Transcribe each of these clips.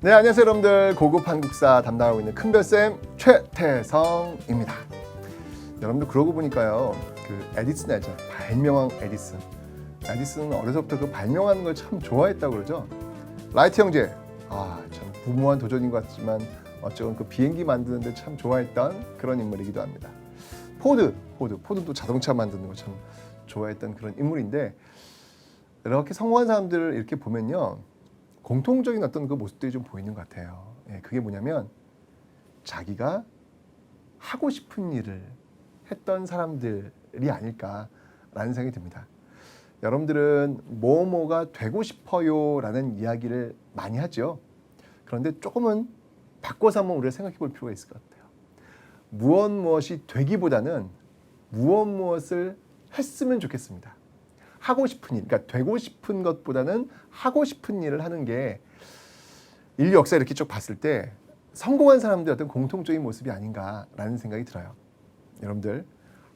네, 안녕하세요 여러분들. 고급 한국사 담당하고 있는 큰별쌤 최태성입니다. 여러분들 그러고 보니까요, 그 에디슨 알죠? 발명왕 에디슨. 에디슨은 어려서부터 그 발명하는 걸 참 좋아했다고 그러죠. 라이트 형제, 참 무모한 도전인 것 같지만 어쩌면 그 비행기 만드는데 참 좋아했던 그런 인물이기도 합니다. 포드도 자동차 만드는 거 참 좋아했던 그런 인물인데, 이렇게 성공한 사람들을 이렇게 보면요, 공통적인 어떤 그 모습들이 좀 보이는 것 같아요. 그게 뭐냐면 자기가 하고 싶은 일을 했던 사람들이 아닐까라는 생각이 듭니다. 여러분들은 뭐뭐가 되고 싶어요 라는 이야기를 많이 하죠. 그런데 조금은 바꿔서 한번 우리가 생각해 볼 필요가 있을 것 같아요. 무엇이 되기보다는 무엇을 했으면 좋겠습니다. 하고 싶은 일, 그러니까 되고 싶은 것보다는 하고 싶은 일을 하는 게 인류 역사 이렇게 쭉 봤을 때 성공한 사람들의 어떤 공통적인 모습이 아닌가라는 생각이 들어요. 여러분들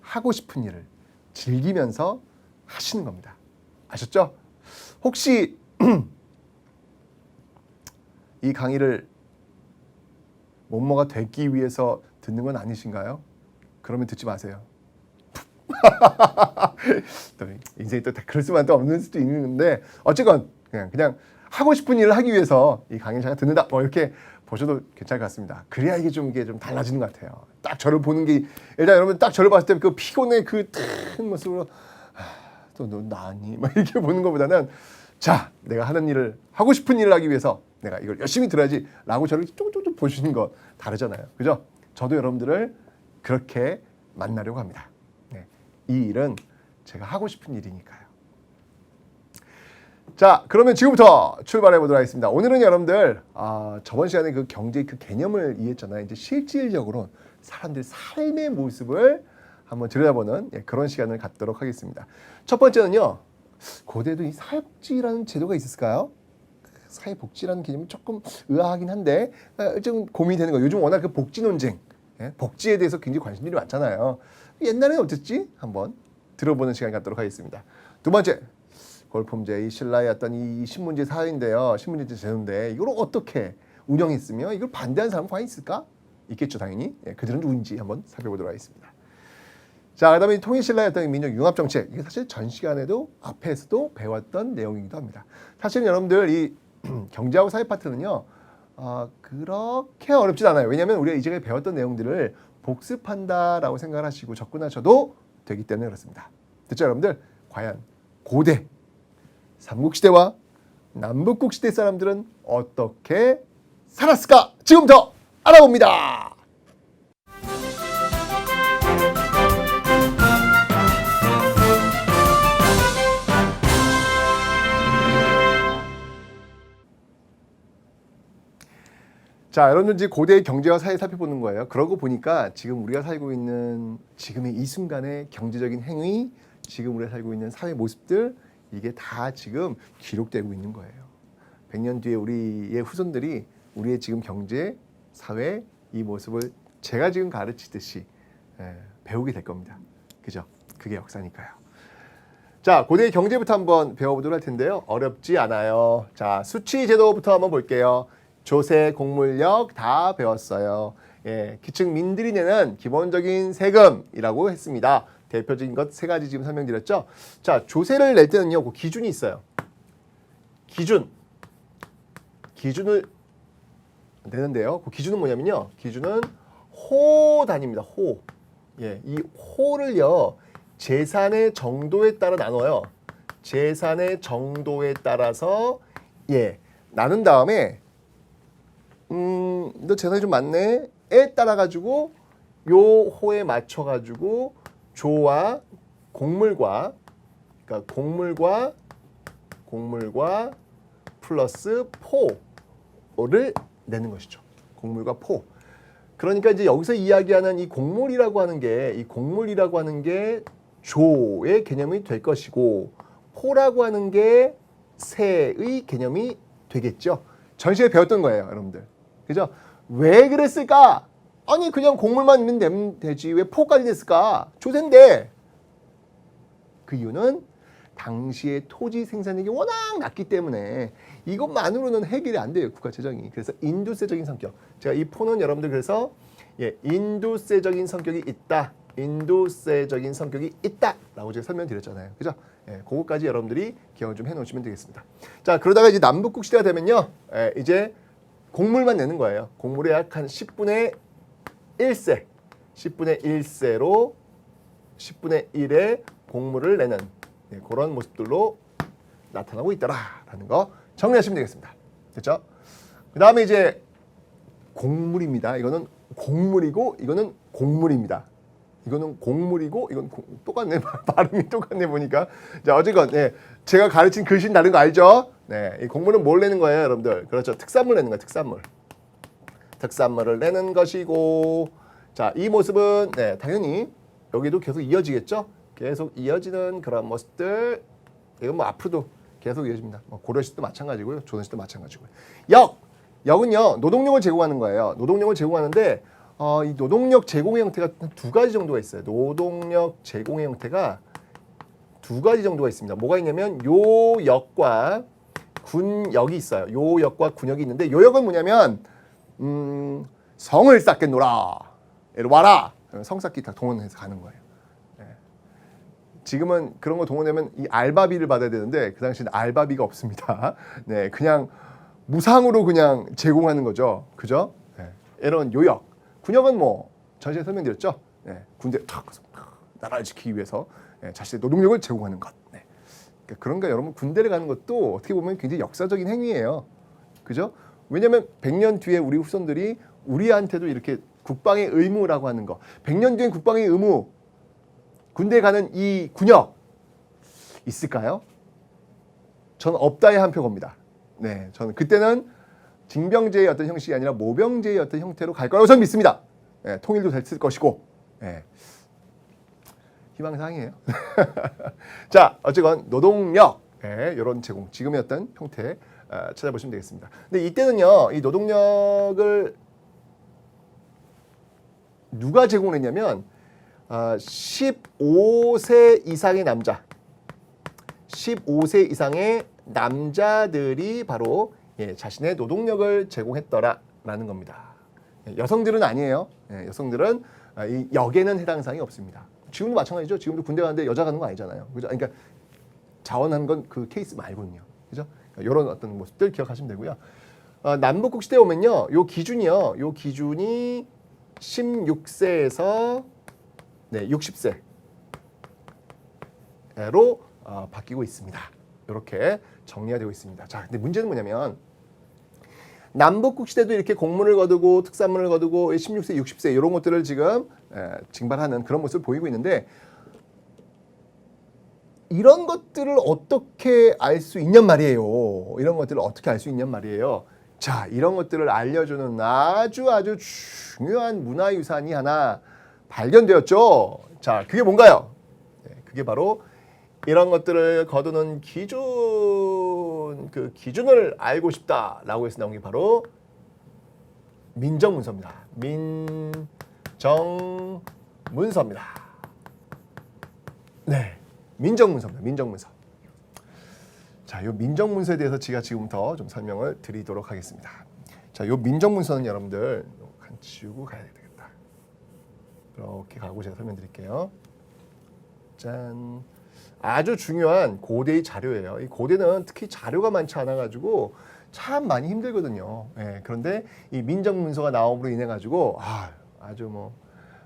하고 싶은 일을 즐기면서 하시는 겁니다. 아셨죠? 혹시 이 강의를 뭐뭐가 되기 위해서 듣는 건 아니신가요? 그러면 듣지 마세요. 인생이 또 그럴 수만 없는 수도 있는데, 어쨌건 그냥 하고 싶은 일을 하기 위해서 이 강의를 잘 듣는다, 뭐 이렇게 보셔도 괜찮을 것 같습니다. 그래야 이게 좀 달라지는 것 같아요. 딱 저를 보는 게, 일단 여러분 딱 저를 봤을 때 그 피곤의 그 큰 모습으로 또 너 나니 막 이렇게 보는 것보다는, 자, 내가 하는 일을, 하고 싶은 일을 하기 위해서 내가 이걸 열심히 들어야지 라고 저를 쪼쪼쪼 보시는 거 다르잖아요. 그죠? 저도 여러분들을 그렇게 만나려고 합니다. 이 일은 제가 하고 싶은 일이니까요. 자, 그러면 지금부터 출발해 보도록 하겠습니다. 오늘은 여러분들 저번 시간에 그 경제의 그 개념을 이해했잖아요. 이제 실질적으로 사람들의 삶의 모습을 한번 들여다보는 그런 시간을 갖도록 하겠습니다. 첫 번째는요, 고대에도 이 사회복지라는 제도가 있었을까요? 사회복지라는 개념이 조금 의아하긴 한데 좀 고민이 되는 거예요. 요즘 워낙 그 복지 논쟁, 복지에 대해서 굉장히 관심들이 많잖아요. 옛날에는 어땠지? 한번 들어보는 시간 갖도록 하겠습니다. 두 번째, 골품제, 이 신라의 어떤 이 신문제 사회인데요. 신문제 제도인데 이걸 어떻게 운영했으며 이걸 반대하는 사람은 과연 있을까? 있겠죠, 당연히. 그들은 누구인지 한번 살펴보도록 하겠습니다. 자, 그다음에 통일신라의 어떤 민족 융합정책, 이게 사실 전 시간에도 앞에서도 배웠던 내용이기도 합니다. 사실은 여러분들 이 경제하고 사회 파트는요, 그렇게 어렵진 않아요. 왜냐하면 우리가 이전에 배웠던 내용들을 복습한다라고 생각을 하시고 접근하셔도 되기 때문에 그렇습니다. 됐죠, 여러분들? 과연 고대 삼국시대와 남북국시대 사람들은 어떻게 살았을까? 지금부터 알아봅니다. 자, 여러분들 이제 고대의 경제와 사회 살펴보는 거예요. 그러고 보니까 지금 우리가 살고 있는 지금의 이 순간의 경제적인 행위, 지금 우리가 살고 있는 사회 모습들, 이게 다 지금 기록되고 있는 거예요. 100년 뒤에 우리의 후손들이 우리의 지금 경제, 사회 이 모습을 제가 지금 가르치듯이 배우게 될 겁니다. 그죠? 그게 역사니까요. 자, 고대의 경제부터 한번 배워보도록 할 텐데요. 어렵지 않아요. 자, 수치 제도부터 한번 볼게요. 조세, 공물력 다 배웠어요. 기층민들이 내는 기본적인 세금이라고 했습니다. 대표적인 것 세 가지 지금 설명드렸죠. 자, 조세를 낼 때는요, 그 기준이 있어요. 기준을 내는데요. 그 기준은 뭐냐면요, 기준은 호 단위입니다. 호. 이 호를요, 재산의 정도에 따라 나눠요. 재산의 정도에 따라서 나눈 다음에 너 재산이 좀 많네 에 따라 가지고 요 호에 맞춰 가지고 조와 곡물과, 그러니까 곡물과 플러스 포를 내는 것이죠. 곡물과 포. 그러니까 이제 여기서 이야기하는 이 곡물이라고 하는 게 조의 개념이 될 것이고, 포라고 하는 게 세의 개념이 되겠죠. 전시에 배웠던 거예요, 여러분들. 그죠? 왜 그랬을까? 아니, 그냥 곡물만 내면 되지 왜 포까지 냈을까? 조세인데. 그 이유는 당시의 토지 생산력이 워낙 낮기 때문에 이것만으로는 해결이 안 돼요, 국가 재정이. 그래서 인도세적인 성격. 제가 이 폰은 여러분들 그래서 인도세적인 성격이 있다. 인도세적인 성격이 있다라고 제가 설명드렸잖아요. 그죠? 그거까지 여러분들이 기억을 좀 해놓으시면 되겠습니다. 자, 그러다가 이제 남북국 시대가 되면요, 이제 곡물만 내는 거예요. 곡물의 약 한 10분의 1세, 10분의 1세로 10분의 1의 곡물을 내는 그런 모습들로 나타나고 있더라라는 거 정리하시면 되겠습니다. 됐죠? 그 다음에 이제 곡물입니다. 이거는 곡물이고 이거는 곡물입니다. 이거는 곡물이고 이건 똑같네. 발음이 똑같네 보니까. 자, 어쨌건 제가 가르친 글씨는 다른 거 알죠? 네, 이 곡물은 뭘 내는 거예요, 여러분들? 그렇죠. 특산물 내는 거예요. 특산물. 특산물을 내는 것이고, 자, 이 모습은 당연히 여기도 계속 이어지겠죠? 계속 이어지는 그런 모습들. 이건 뭐 앞으로도 계속 이어집니다. 고려시도 마찬가지고요. 조선시도 마찬가지고요. 역은요, 노동력을 제공하는 거예요. 노동력을 제공하는데 이 노동력 제공의 형태가 두 가지 정도가 있어요. 노동력 제공의 형태가 두 가지 정도가 있습니다. 뭐가 있냐면 요 역과 군역이 있어요. 요 역과 군역이 있는데 요 역은 뭐냐면 성을 쌓겠노라. 이리 와라. 성 쌓기 다 동원해서 가는 거예요. 지금은 그런 거 동원하면 이 알바비를 받아야 되는데 그 당시에는 알바비가 없습니다. 네, 그냥 무상으로 그냥 제공하는 거죠. 그죠? 이런 요역. 군역은 뭐 전시에 설명드렸죠. 군대 탁 나라를 지키기 위해서 자신의 노동력을 제공하는 것. 그러니까 여러분 군대를 가는 것도 어떻게 보면 굉장히 역사적인 행위예요. 그죠? 왜냐하면 100년 뒤에 우리 후손들이 우리한테도 이렇게 국방의 의무라고 하는 거. 100년 뒤엔 국방의 의무, 군대에 가는 이 군역 있을까요? 저는 없다에 한 표 겁니다. 네, 저는 그때는 징병제의 어떤 형식이 아니라 모병제의 어떤 형태로 갈 거라고 저는 믿습니다. 통일도 됐을 것이고. 희망사항이에요. 자, 어쨌건 노동력 이런 제공, 지금의 어떤 형태 찾아보시면 되겠습니다. 근데 이때는요, 이 노동력을 누가 제공했냐면 15세 이상의 남자, 15세 이상의 남자들이 바로 자신의 노동력을 제공했더라라는 겁니다. 여성들은 아니에요. 여성들은 이 역에는 해당 사항이 없습니다. 지금도 마찬가지죠. 지금도 군대 가는데 여자 가는 거 아니잖아요. 그죠? 그러니까 자원하는 건 그 케이스 말고는요. 그죠? 그러니까 이런 어떤 모습들 기억하시면 되고요. 남북국 시대에 오면요, 요 기준이 16세에서 60세로 바뀌고 있습니다. 이렇게 정리가 되고 있습니다. 자, 근데 문제는 뭐냐면 남북국 시대도 이렇게 곡물을 거두고 특산물을 거두고 16세, 60세 이런 것들을 지금 징발하는 그런 모습을 보이고 있는데 이런 것들을 어떻게 알 수 있냔 말이에요. 이런 것들을 어떻게 알 수 있냔 말이에요. 자, 이런 것들을 알려주는 아주 중요한 문화유산이 하나 발견되었죠. 자, 그게 뭔가요? 그게 바로 이런 것들을 거두는 기준, 그 기준을 알고 싶다라고 해서 나온 게 바로 민정문서입니다. 민정문서입니다. 네, 민정문서입니다. 민정문서. 자, 이 민정문서에 대해서 제가 지금부터 좀 설명을 드리도록 하겠습니다. 자, 이 민정문서는 여러분들 간 지우고 가야 되겠다. 이렇게 가고 제가 설명드릴게요. 짠. 아주 중요한 고대의 자료예요. 이 고대는 특히 자료가 많지 않아 가지고 참 많이 힘들거든요. 그런데 이 민정문서가 나옴으로 인해 가지고 아주 뭐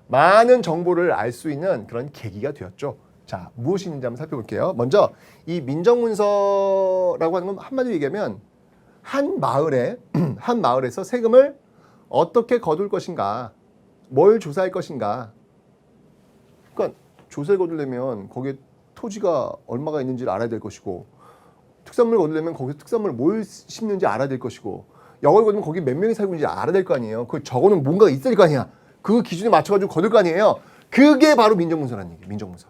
많은 정보를 알 수 있는 그런 계기가 되었죠. 자, 무엇이 있는지 한번 살펴볼게요. 먼저 이 민정문서라고 하는 건 한마디로 얘기하면 한 마을에서 세금을 어떻게 거둘 것인가, 뭘 조사할 것인가. 그러니까 조사를 거두려면 거기에 토지가 얼마가 있는지를 알아야 될 것이고, 특산물을 거두려면 거기서 특산물을 뭘 심는지 알아야 될 것이고, 역을 거두면 거기 몇 명이 살고 있는지 알아야 될 거 아니에요. 그 적어놓은 뭔가가 있을 거 아니야. 그 기준에 맞춰가지고 거둘 거 아니에요. 그게 바로 민정문서라는 얘기예요. 민정문서.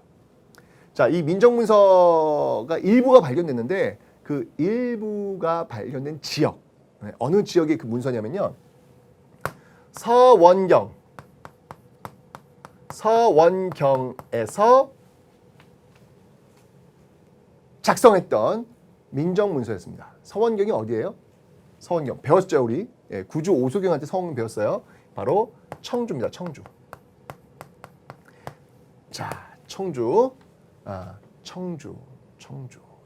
자, 이 민정문서가 일부가 발견됐는데 그 일부가 발견된 지역, 어느 지역의 그 문서냐면요, 서원경에서 작성했던 민정문서였습니다. 서원경이 어디예요? 서원경 배웠죠 우리? 예, 구주 오소경한테 서원경 배웠어요. 바로 청주입니다. 청주. 자, 청주. 청주.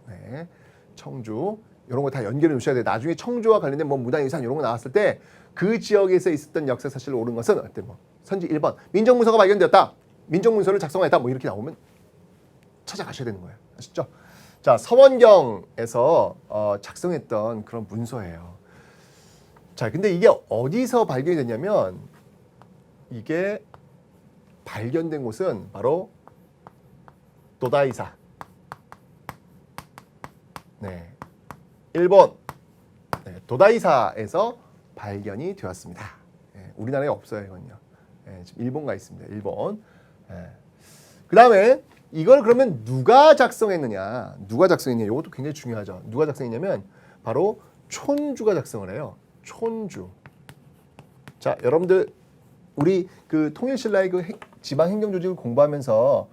네, 청주. 이런 거 다 연결해 놓으셔야 돼요. 나중에 청주와 관련된 뭐 문화유산 이런 거 나왔을 때 그 지역에서 있었던 역사 사실을 옳은 것은 어떤 뭐 선지 1번 민정문서가 발견되었다. 민정문서를 작성했다. 뭐 이렇게 나오면 찾아가셔야 되는 거예요. 아시죠? 자, 서원경에서 작성했던 그런 문서예요. 자, 근데 이게 어디서 발견이 됐냐면 이게 발견된 곳은 바로 도다이사. 네, 일본 도다이사에서 발견이 되었습니다. 네, 우리나라에 없어요, 이건요. 네, 지금 일본 가 있습니다. 일본. 네. 그 다음에 이걸 그러면 누가 작성했느냐? 누가 작성했냐? 이것도 굉장히 중요하죠. 누가 작성했냐면 바로 촌주가 작성을 해요. 촌주. 자, 여러분들 우리 그 통일신라의 그 지방행정조직을 공부하면서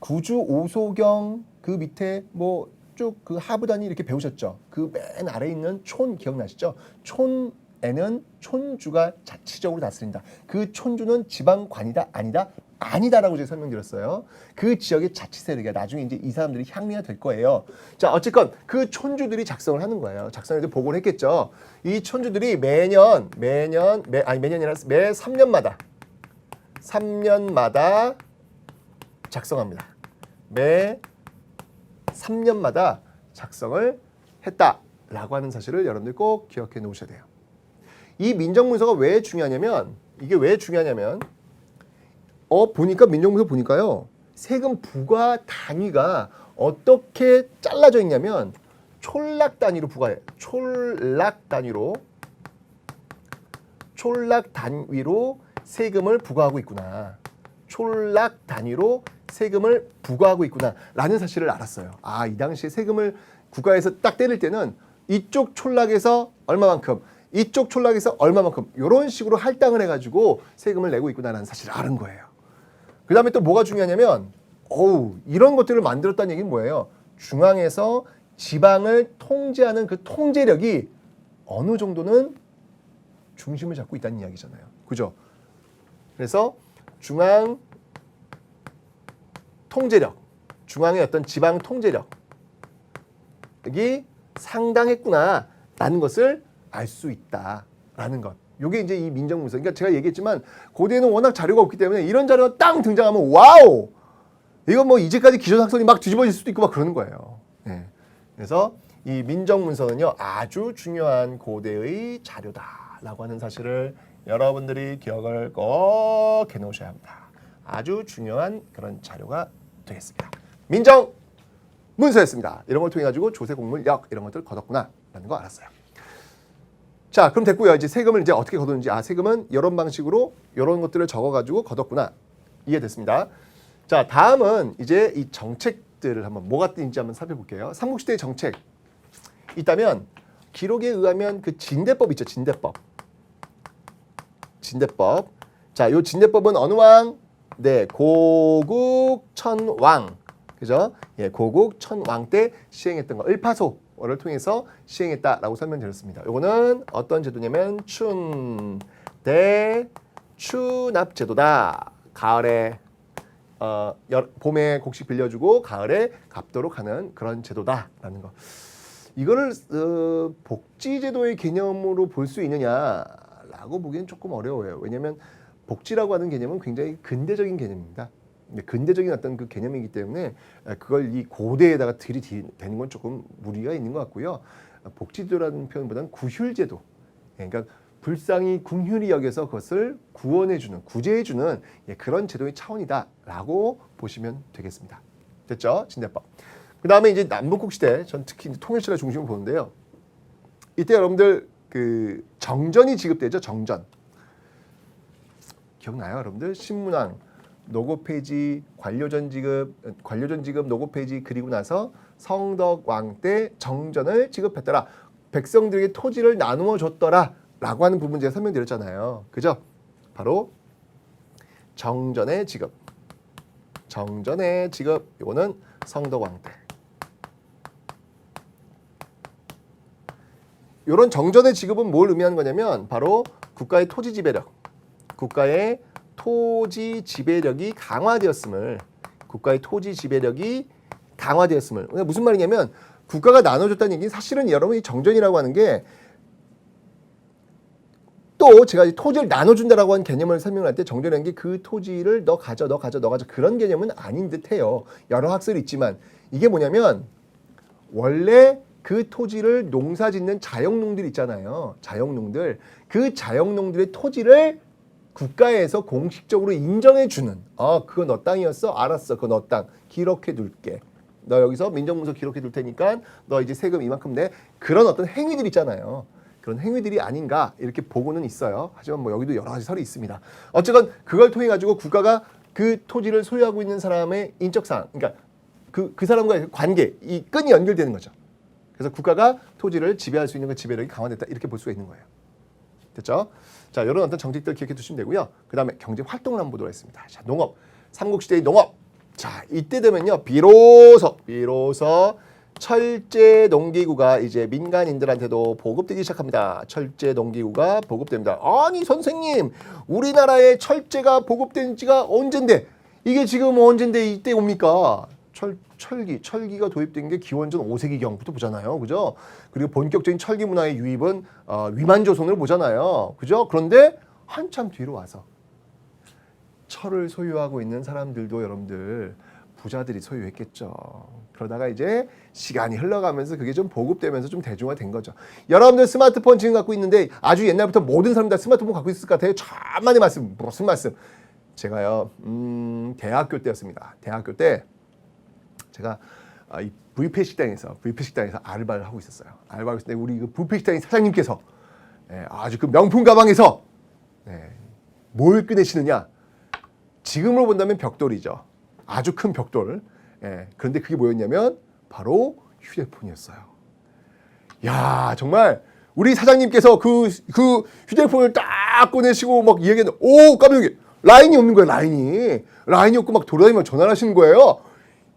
구주 오소경 그 밑에 뭐 쭉 그 하부단위 이렇게 배우셨죠. 그 맨 아래에 있는 촌 기억나시죠? 촌에는 촌주가 자치적으로 다스린다. 그 촌주는 지방관이다 아니다? 아니다라고 제가 설명드렸어요. 그 지역의 자치 세력이야. 나중에 이제 이 사람들이 향리가 될 거예요. 자, 어쨌건 그 촌주들이 작성을 하는 거예요. 작성해서 보고를 했겠죠. 이 촌주들이 매 3년마다 작성합니다. 매 3년마다 작성을 했다라고 하는 사실을 여러분들 꼭 기억해 놓으셔야 돼요. 이 민정문서가 왜 중요하냐면 이게 왜 중요하냐면 보니까 민정문서 보니까요. 세금 부과 단위가 어떻게 잘라져 있냐면 촌락 단위로 부과해요. 촌락 단위로 세금을 부과하고 있구나. 촌락 단위로 세금을 부과하고 있구나라는 사실을 알았어요. 아, 이 당시에 세금을 국가에서 딱 때릴 때는 이쪽 촌락에서 얼마만큼, 이쪽 촌락에서 얼마만큼 이런 식으로 할당을 해가지고 세금을 내고 있구나라는 사실을 아는 거예요. 그 다음에 또 뭐가 중요하냐면 이런 것들을 만들었다는 얘기는 뭐예요? 중앙에서 지방을 통제하는 그 통제력이 어느 정도는 중심을 잡고 있다는 이야기잖아요. 그죠? 그래서 중앙 통제력, 중앙의 어떤 지방 통제력이 상당했구나라는 것을 알 수 있다라는 것. 이게 이제 이 민정문서. 그러니까 제가 얘기했지만 고대에는 워낙 자료가 없기 때문에 이런 자료가 땅 등장하면 와우! 이건 뭐 이제까지 기존학설이 막 뒤집어질 수도 있고 막 그러는 거예요. 네. 그래서 이 민정문서는요 아주 중요한 고대의 자료다라고 하는 사실을 여러분들이 기억을 꼭 해놓으셔야 합니다. 아주 중요한 그런 자료가 되겠습니다. 민정문서였습니다. 이런 걸 통해 가지고 조세공물역 이런 것들을 거뒀구나라는 거 알았어요. 자, 그럼 됐고요. 이제 세금을 이제 어떻게 거두는지, 세금은 이런 방식으로 이런 것들을 적어가지고 거뒀구나. 이해됐습니다. 자, 다음은 이제 이 정책들을 한번 뭐가 있는지 한번 살펴볼게요. 삼국시대의 정책 있다면 기록에 의하면 그 진대법 있죠. 진대법. 자, 요 진대법은 어느 왕? 네, 고국천왕. 그죠? 예, 고국천왕 때 시행했던 거. 을파소를 통해서 시행했다라고 설명드렸습니다. 요거는 어떤 제도냐면 추납제도다. 가을에 봄에 곡식 빌려주고 가을에 갚도록 하는 그런 제도다라는 거. 이거를 복지제도의 개념으로 볼 수 있느냐라고 보기엔 조금 어려워요. 왜냐하면 복지라고 하는 개념은 굉장히 근대적인 개념입니다. 근대적인 어떤 그 개념이기 때문에 그걸 이 고대에다가 들이대는 건 조금 무리가 있는 것 같고요. 복지제도라는 표현보다는 구휼제도. 그러니까 불쌍히 궁휼히 여겨서 그것을 구원해주는, 구제해주는 그런 제도의 차원이다라고 보시면 되겠습니다. 됐죠? 진대법. 그 다음에 이제 남북국 시대, 전 특히 통일시대 중심으로 보는데요. 이때 여러분들 그 정전이 지급되죠. 정전. 기억나요, 여러분들? 신문왕, 노고 폐지, 관료전 지급, 노고 폐지 그리고 나서 성덕왕 때 정전을 지급했더라. 백성들에게 토지를 나누어 줬더라. 라고 하는 부분 제가 설명드렸잖아요. 그죠? 바로 정전의 지급. 이거는 성덕왕 때. 이런 정전의 지급은 뭘 의미하는 거냐면 바로 국가의 토지 지배력, 국가의 토지 지배력이 강화되었음을, 국가의 토지 지배력이 강화되었음을. 무슨 말이냐면 국가가 나눠줬다는 얘기는 사실은 여러분이 정전이라고 하는 게 또 제가 토지를 나눠준다라고 하는 개념을 설명할 때 정전이라는 게 그 토지를 너 가져 그런 개념은 아닌 듯해요. 여러 학설이 있지만 이게 뭐냐면 원래 그 토지를 농사짓는 자영농들 있잖아요. 자영농들. 그 자영농들의 토지를 국가에서 공식적으로 인정해주는. 그거 너 땅이었어? 알았어. 그거 너 땅. 기록해둘게. 너 여기서 민정문서 기록해둘 테니까 너 이제 세금 이만큼 내. 그런 어떤 행위들 있잖아요. 그런 행위들이 아닌가 이렇게 보고는 있어요. 하지만 뭐 여기도 여러 가지 설이 있습니다. 어쨌건 그걸 통해 가지고 국가가 그 토지를 소유하고 있는 사람의 인적 사항, 그러니까 그 사람과의 관계, 이 끈이 연결되는 거죠. 그래서 국가가 토지를 지배할 수 있는 그 지배력이 강화됐다 이렇게 볼 수가 있는 거예요. 됐죠? 자, 이런 어떤 정책들 기억해 두시면 되고요. 그 다음에 경제 활동을 한번 보도록 하겠습니다. 자, 농업, 삼국시대의 농업. 자, 이때 되면요, 비로소 철제 농기구가 이제 민간인들한테도 보급되기 시작합니다. 철제 농기구가 보급됩니다. 아니 선생님, 우리나라에 철제가 보급된 지가 언젠데, 이게 지금 언젠데 이때 옵니까? 철기가 도입된 게 기원전 5세기경부터 보잖아요. 그죠? 그리고 본격적인 철기 문화의 유입은 위만조선을 보잖아요. 그죠? 그런데 한참 뒤로 와서 철을 소유하고 있는 사람들도 여러분들 부자들이 소유했겠죠. 그러다가 이제 시간이 흘러가면서 그게 좀 보급되면서 좀 대중화된 거죠. 여러분들 스마트폰 지금 갖고 있는데 아주 옛날부터 모든 사람 다 스마트폰 갖고 있을 것 같아요. 천만의 말씀. 무슨 말씀? 제가요. 대학교 때였습니다. 대학교 때 제가 이 뷔페 식당에서 알바를 하고 있었어요. 알바를 했을 때 우리 그 뷔페 식당의 사장님께서 아주 그 명품 가방에서 뭘 꺼내시느냐? 지금으로 본다면 벽돌이죠. 아주 큰 벽돌. 그런데 그게 뭐였냐면 바로 휴대폰이었어요. 야, 정말 우리 사장님께서 그 휴대폰을 딱 꺼내시고 막 이야기하는, 오, 깜짝이야. 라인이 없는 거예요. 라인이 없고 막 돌아다니면서 전화를 하시는 거예요.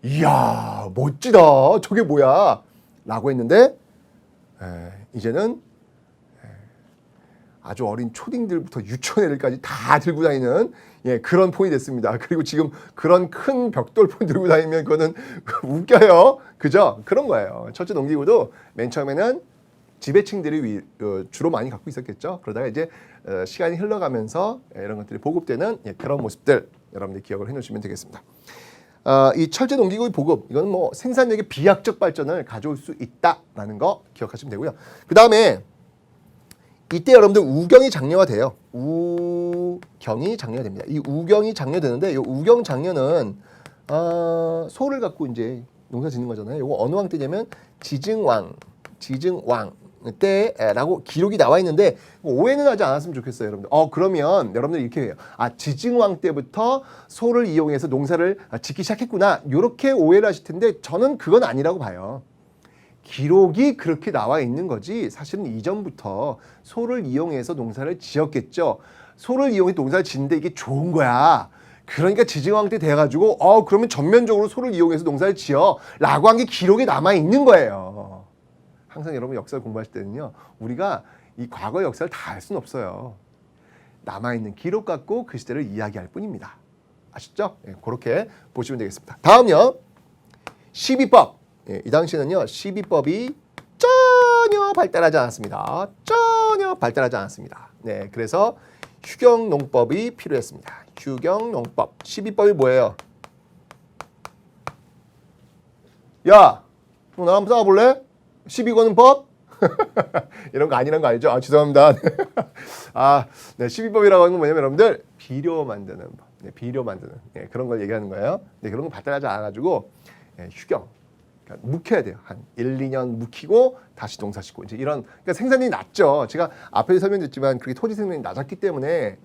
이야, 멋지다. 저게 뭐야? 라고 했는데 이제는 아주 어린 초딩들부터 유치원 애들까지 다 들고 다니는 그런 폰이 됐습니다. 그리고 지금 그런 큰 벽돌폰 들고 다니면 그거는 웃겨요. 그죠? 그런 거예요. 철제 농기구도 맨 처음에는 지배층들이 주로 많이 갖고 있었겠죠. 그러다가 이제 시간이 흘러가면서 이런 것들이 보급되는 그런 모습들 여러분들 기억을 해놓으시면 되겠습니다. 이 철제 농기구의 보급, 이건 뭐 생산력의 비약적 발전을 가져올 수 있다라는 거 기억하시면 되고요. 그 다음에 이때 여러분들 우경이 장려화돼요. 우경이 장려됩니다. 이 우경이 장려되는데 이 우경 장려는 소를 갖고 이제 농사 짓는 거잖아요. 이거 어느 왕 때냐면 지증왕 때라고 기록이 나와 있는데 오해는 하지 않았으면 좋겠어요, 여러분들. 그러면 여러분들 이렇게 해요. 지증왕 때부터 소를 이용해서 농사를 짓기 시작했구나. 이렇게 오해를 하실 텐데 저는 그건 아니라고 봐요. 기록이 그렇게 나와 있는 거지 사실은 이전부터 소를 이용해서 농사를 지었겠죠. 소를 이용해서 농사를 짓는데 이게 좋은 거야. 그러니까 지증왕 때 돼가지고 그러면 전면적으로 소를 이용해서 농사를 지어 라고 한 게 기록에 남아 있는 거예요. 항상 여러분 역사를 공부하실 때는요, 우리가 이 과거 역사를 다 알 수는 없어요. 남아있는 기록 갖고 그 시대를 이야기할 뿐입니다. 아시죠? 그렇게 보시면 되겠습니다. 다음요, 시비법. 이 당시에는요, 시비법이 전혀 발달하지 않았습니다. 전혀 발달하지 않았습니다. 그래서 휴경농법이 필요했습니다. 휴경농법. 시비법이 뭐예요? 야, 너 나랑 싸워볼래? 시비 거는 법? 이런 거 아니란 거 알죠? 죄송합니다. 시비법이라고 하는 건 뭐냐면 여러분들 비료 만드는 법, 비료 만드는 그런 걸 얘기하는 거예요. 그런 거 발달하지 않아가지고 휴경, 그러니까 묵혀야 돼요. 한 1, 2년 묵히고 다시 농사 짓고 이제 이런, 그러니까 생산량이 낮죠. 제가 앞에 설명드렸지만 그게 토지 생산량이 낮았기 때문에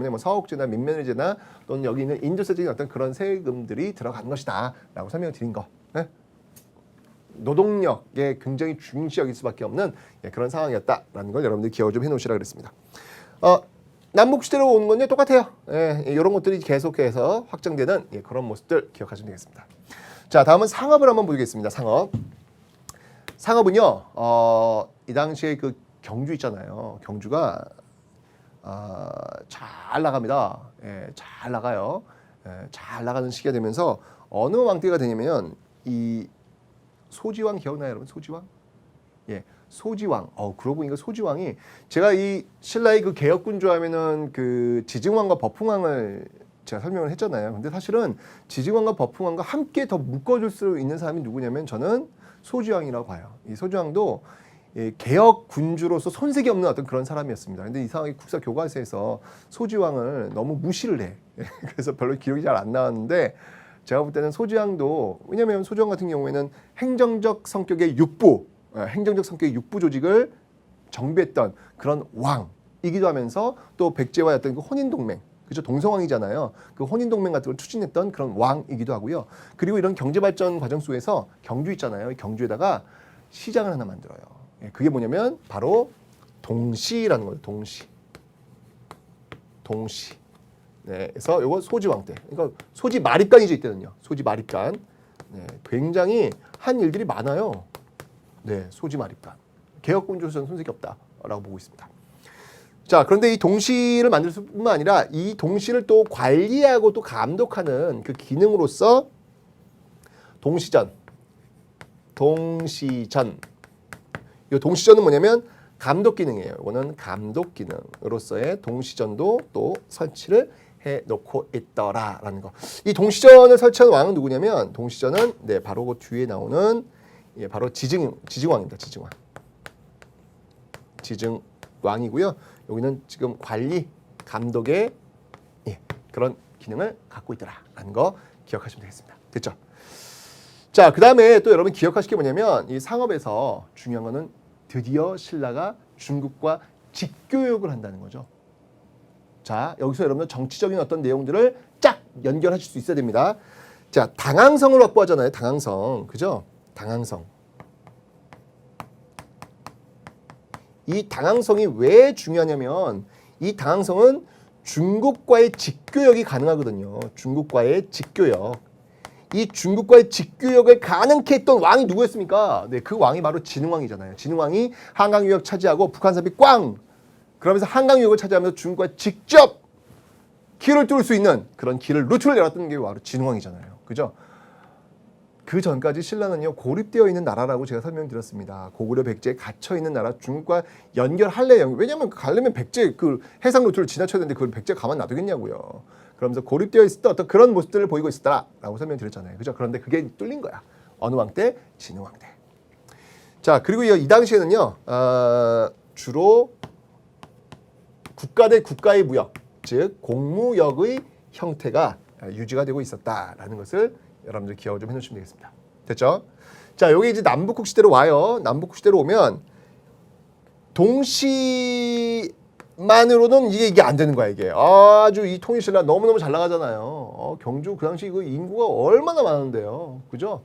뭐 사업주나 민면회제나 또는 여기 있는 인조세적인 어떤 그런 세금들이 들어간 것이다라고 설명을 드린 거. 노동력에 굉장히 중시여길 수밖에 없는 그런 상황이었다라는 걸 여러분들이 기억을 좀 해놓으시라 그랬습니다. 남북시대로 오는 건요 똑같아요. 이런 것들이 계속해서 확장되는 그런 모습들 기억하시면 되겠습니다. 자, 다음은 상업을 한번 보겠습니다. 상업은요 이 당시에 그 경주 있잖아요. 경주가 잘 나갑니다. 예, 잘 나가요. 예, 잘 나가는 시기가 되면서 어느 왕때가 되냐면 이 소지왕 기억나요, 여러분? 소지왕? 예, 소지왕. 그러고 보니까 소지왕이 제가 이 신라의 그 개혁군주 하면은 그 지증왕과 버풍왕을 제가 설명을 했잖아요. 근데 사실은 지증왕과 버풍왕과 함께 더 묶어줄 수 있는 사람이 누구냐면 저는 소지왕이라고 봐요. 이 소지왕도 개혁 군주로서 손색이 없는 어떤 그런 사람이었습니다. 근데 이상하게 국사 교과서에서 소지왕을 너무 무시를 해. 그래서 별로 기록이 잘 안 나왔는데 제가 볼 때는 소지왕도 왜냐하면 소지왕 같은 경우에는 행정적 성격의 육부 조직을 정비했던 그런 왕이기도 하면서 또 백제와의 어떤 그 혼인 동맹, 그죠? 동성왕이잖아요. 그 혼인 동맹 같은 걸 추진했던 그런 왕이기도 하고요. 그리고 이런 경제 발전 과정 속에서 경주 있잖아요. 경주에다가 시장을 하나 만들어요. 그게 뭐냐면 바로 동시라는 거예요. 동시. 네, 그래서 이거 소지왕 때. 그러니까 소지 마립간이 있거든요. 소지 마립간. 네, 굉장히 한 일들이 많아요. 네, 소지 마립간. 개혁군주로서는 손색이 없다라고 보고 있습니다. 자, 그런데 이 동시를 만들 뿐만 아니라 이 동시를 또 관리하고 또 감독하는 그 기능으로서 동시전. 이 동시전은 뭐냐면 감독 기능이에요. 이거는 감독 기능으로서의 동시전도 또 설치를 해놓고 있더라라는 거. 이 동시전을 설치한 왕은 누구냐면 동시전은 네 바로 그 뒤에 나오는 바로 지증왕입니다. 지증왕이고요. 여기는 지금 관리 감독의 그런 기능을 갖고 있더라라는 거 기억하시면 되겠습니다. 됐죠? 자, 그 다음에 또 여러분 기억하실 게 뭐냐면 이 상업에서 중요한 거는 드디어 신라가 중국과 직교역을 한다는 거죠. 자, 여기서 여러분들 정치적인 어떤 내용들을 쫙 연결하실 수 있어야 됩니다. 자, 당항성을 확보하잖아요. 당항성. 그죠? 당항성. 이 당항성이 왜 중요하냐면 이 당항성은 중국과의 직교역이 가능하거든요. 중국과의 직교역. 이 중국과의 직교역을 가능케 했던 왕이 누구였습니까? 네, 그 왕이 바로 진흥왕이잖아요. 진흥왕이 한강 유역 차지하고 북한삽이 꽝! 그러면서 한강 유역을 차지하면서 중국과 직접 길을 뚫을 수 있는 그런 길을 루트를 열었던 게 바로 진흥왕이잖아요. 그죠? 그 전까지 신라는요 고립되어 있는 나라라고 제가 설명드렸습니다. 고구려 백제에 갇혀 있는 나라, 중국과 연결할래 왜냐하면 가려면 백제 그 해상 루트를 지나쳐야 되는데 그걸 백제 가만 놔두겠냐고요. 그러면서 고립되어 있었던 어떤 그런 모습들을 보이고 있었다라고 설명드렸잖아요. 그죠? 그런데 그게 뚫린 거야. 어느 왕 때? 진흥왕 때. 자, 그리고 이 당시에는요 주로 국가 대 국가의 무역, 즉 공무역의 형태가 유지가 되고 있었다라는 것을 여러분들 기억을 좀 해놓으시면 되겠습니다. 됐죠? 자, 여기 이제 남북국 시대로 와요. 남북국 시대로 오면 동시만으로는 이게 안 되는 거야, 이게. 아주 이 통일신라 너무너무 잘 나가잖아요. 경주 그 당시 그 인구가 얼마나 많은데요. 그죠?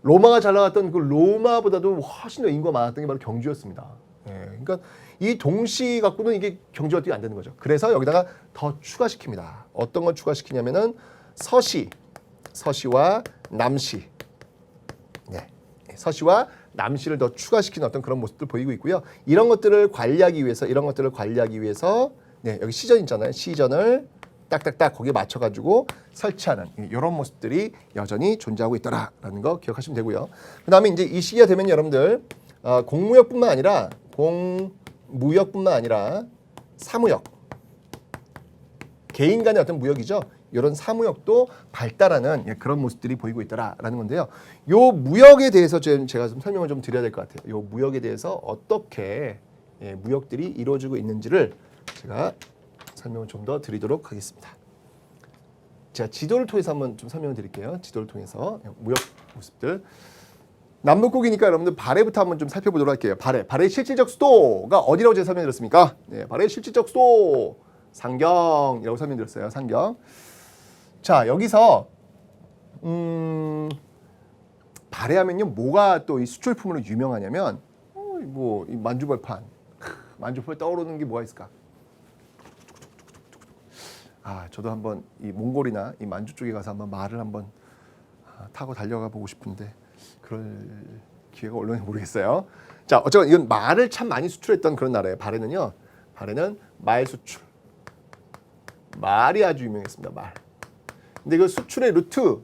로마가 잘 나갔던 그 로마보다도 훨씬 더 인구가 많았던 게 바로 경주였습니다. 예, 그러니까 이 동시 갖고는 이게 경주가 뛰게 안 되는 거죠. 그래서 여기다가 더 추가시킵니다. 어떤 걸 추가시키냐면은 서시와 남시, 네, 서시와 남시를 더 추가시키는 어떤 그런 모습들 보이고 있고요. 이런 것들을 관리하기 위해서, 네, 여기 시전 있잖아요. 시전을 딱딱딱 거기에 맞춰가지고 설치하는 이런 모습들이 여전히 존재하고 있더라라는 거 기억하시면 되고요. 그 다음에 이제 이 시기가 되면 여러분들 공무역뿐만 아니라 사무역, 개인 간의 어떤 무역이죠. 이런 사무역도 발달하는 그런 모습들이 보이고 있더라라는 건데요. 요 무역에 대해서 제가 좀 설명을 좀 드려야 될 것 같아요. 요 무역에 대해서 어떻게 무역들이 이루어지고 있는지를 제가 설명을 좀 더 드리도록 하겠습니다. 제가 지도를 통해서 한번 좀 설명을 드릴게요. 지도를 통해서 무역 모습들. 남북국이니까 여러분들 발해부터 한번 좀 살펴보도록 할게요. 발해의 실질적 수도가 어디라고 제가 설명드렸습니까? 네, 발해의 실질적 수도 상경이라고 설명드렸어요. 상경. 자, 여기서 발해하면요 뭐가 또 이 수출품으로 유명하냐면 뭐 이 만주벌판, 만주벌 떠오르는 게 뭐가 있을까? 저도 한번 이 몽골이나 이 만주 쪽에 가서 한번 말을 한번 타고 달려가 보고 싶은데 그럴 기회가 올려는지 모르겠어요. 자, 어쨌건 이건 말을 참 많이 수출했던 그런 나라예요. 발해는요. 발해는 말 수출. 말이 아주 유명했습니다. 말. 근데 그 수출의 루트,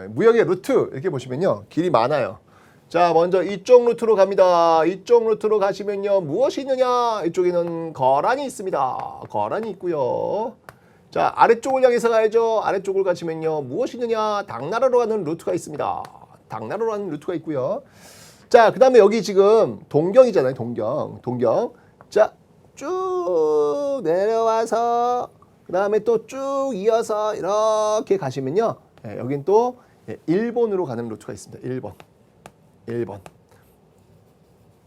무역의 루트 이렇게 보시면요. 길이 많아요. 자, 먼저 이쪽 루트로 갑니다. 이쪽 루트로 가시면요. 무엇이 있느냐? 이쪽에는 거란이 있습니다. 거란이 있고요. 자, 아래쪽을 향해서 가야죠. 아래쪽을 가시면요. 무엇이 있느냐? 당나라로 가는 루트가 있습니다. 당나라로 가는 루트가 있고요. 자, 그 다음에 여기 지금 동경이잖아요. 동경. 자, 쭉 내려와서 그 다음에 또 쭉 이어서 이렇게 가시면요. 여긴 또 일본으로 가는 루트가 있습니다. 일본.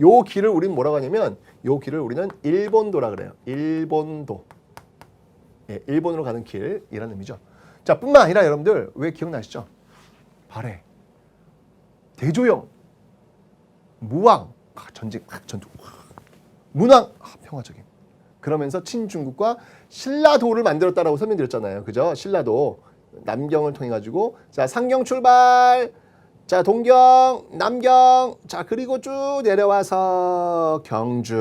요 길을 우리는 뭐라고 하냐면 요 길을 우리는 일본도라 그래요. 일본도. 일본으로 가는 길이라는 의미죠. 자, 뿐만 아니라 여러분들 왜 기억나시죠? 발해, 대조영, 무왕, 전쟁, 전투, 문왕, 평화적인. 그러면서 친중국과 신라도를 만들었다라고 설명드렸잖아요. 그죠? 신라도. 남경을 통해 가지고 자, 상경 출발. 자, 동경, 남경. 자, 그리고 쭉 내려와서 경주.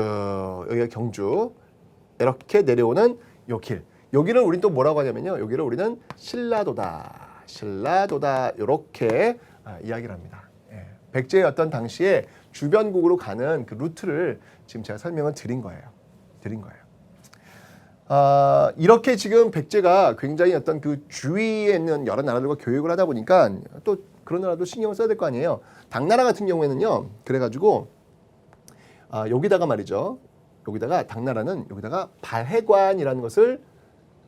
여기가 경주. 이렇게 내려오는 요 길. 여기를 우리는 또 뭐라고 하냐면요. 여기를 우리는 신라도다. 이렇게 이야기를 합니다. 백제의 어떤 당시에 주변국으로 가는 그 루트를 지금 제가 설명을 드린 거예요. 이렇게 지금 백제가 굉장히 어떤 그 주위에 있는 여러 나라들과 교역을 하다 보니까 또 그런 나라도 신경을 써야 될 거 아니에요. 당나라 같은 경우에는요. 그래가지고 여기다가 말이죠. 여기다가 당나라는 여기다가 발해관이라는 것을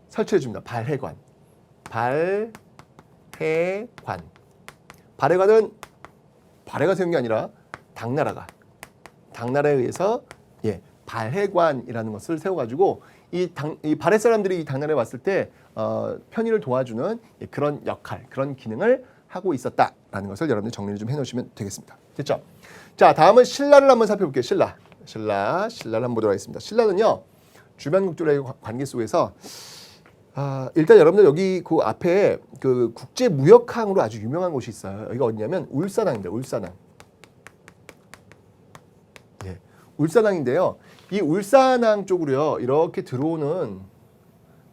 설치해 줍니다. 발해관. 발해관은 발해가 세운 게 아니라 당나라에 의해서 발해관이라는 것을 세워가지고 이 발해 사람들이 이 당나라에 왔을 때 편의를 도와주는 그런 역할, 그런 기능을 하고 있었다라는 것을 여러분들 정리를 좀 해놓으시면 되겠습니다. 됐죠? 자, 다음은 신라를 한번 살펴볼게요. 신라를 한번 보도록 하겠습니다. 신라는요, 주변국들의 관계 속에서 일단 여러분들 여기 그 앞에 그 국제 무역항으로 아주 유명한 곳이 있어요. 여기가 어디냐면 울산항입니다. 울산항인데요. 이 울산항 쪽으로요, 이렇게 들어오는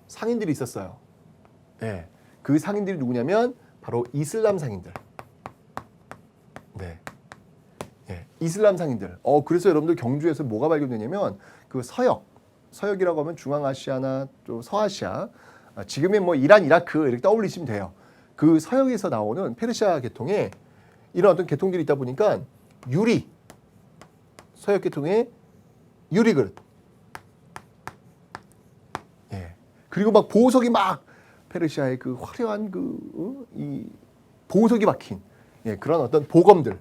상인들이 있었어요. 그 상인들이 누구냐면 바로 이슬람 상인들. 이슬람 상인들. 그래서 여러분들 경주에서 뭐가 발견되냐면 그 서역이라고 하면 중앙아시아나 또 서아시아, 지금의 뭐 이란, 이라크 이렇게 떠올리시면 돼요. 그 서역에서 나오는 페르시아 계통에 이런 어떤 계통들이 있다 보니까 서역 계통의 유리 그릇. 그리고 막 보석이 막 페르시아의 그 화려한 이 보석이 박힌 그런 어떤 보검들.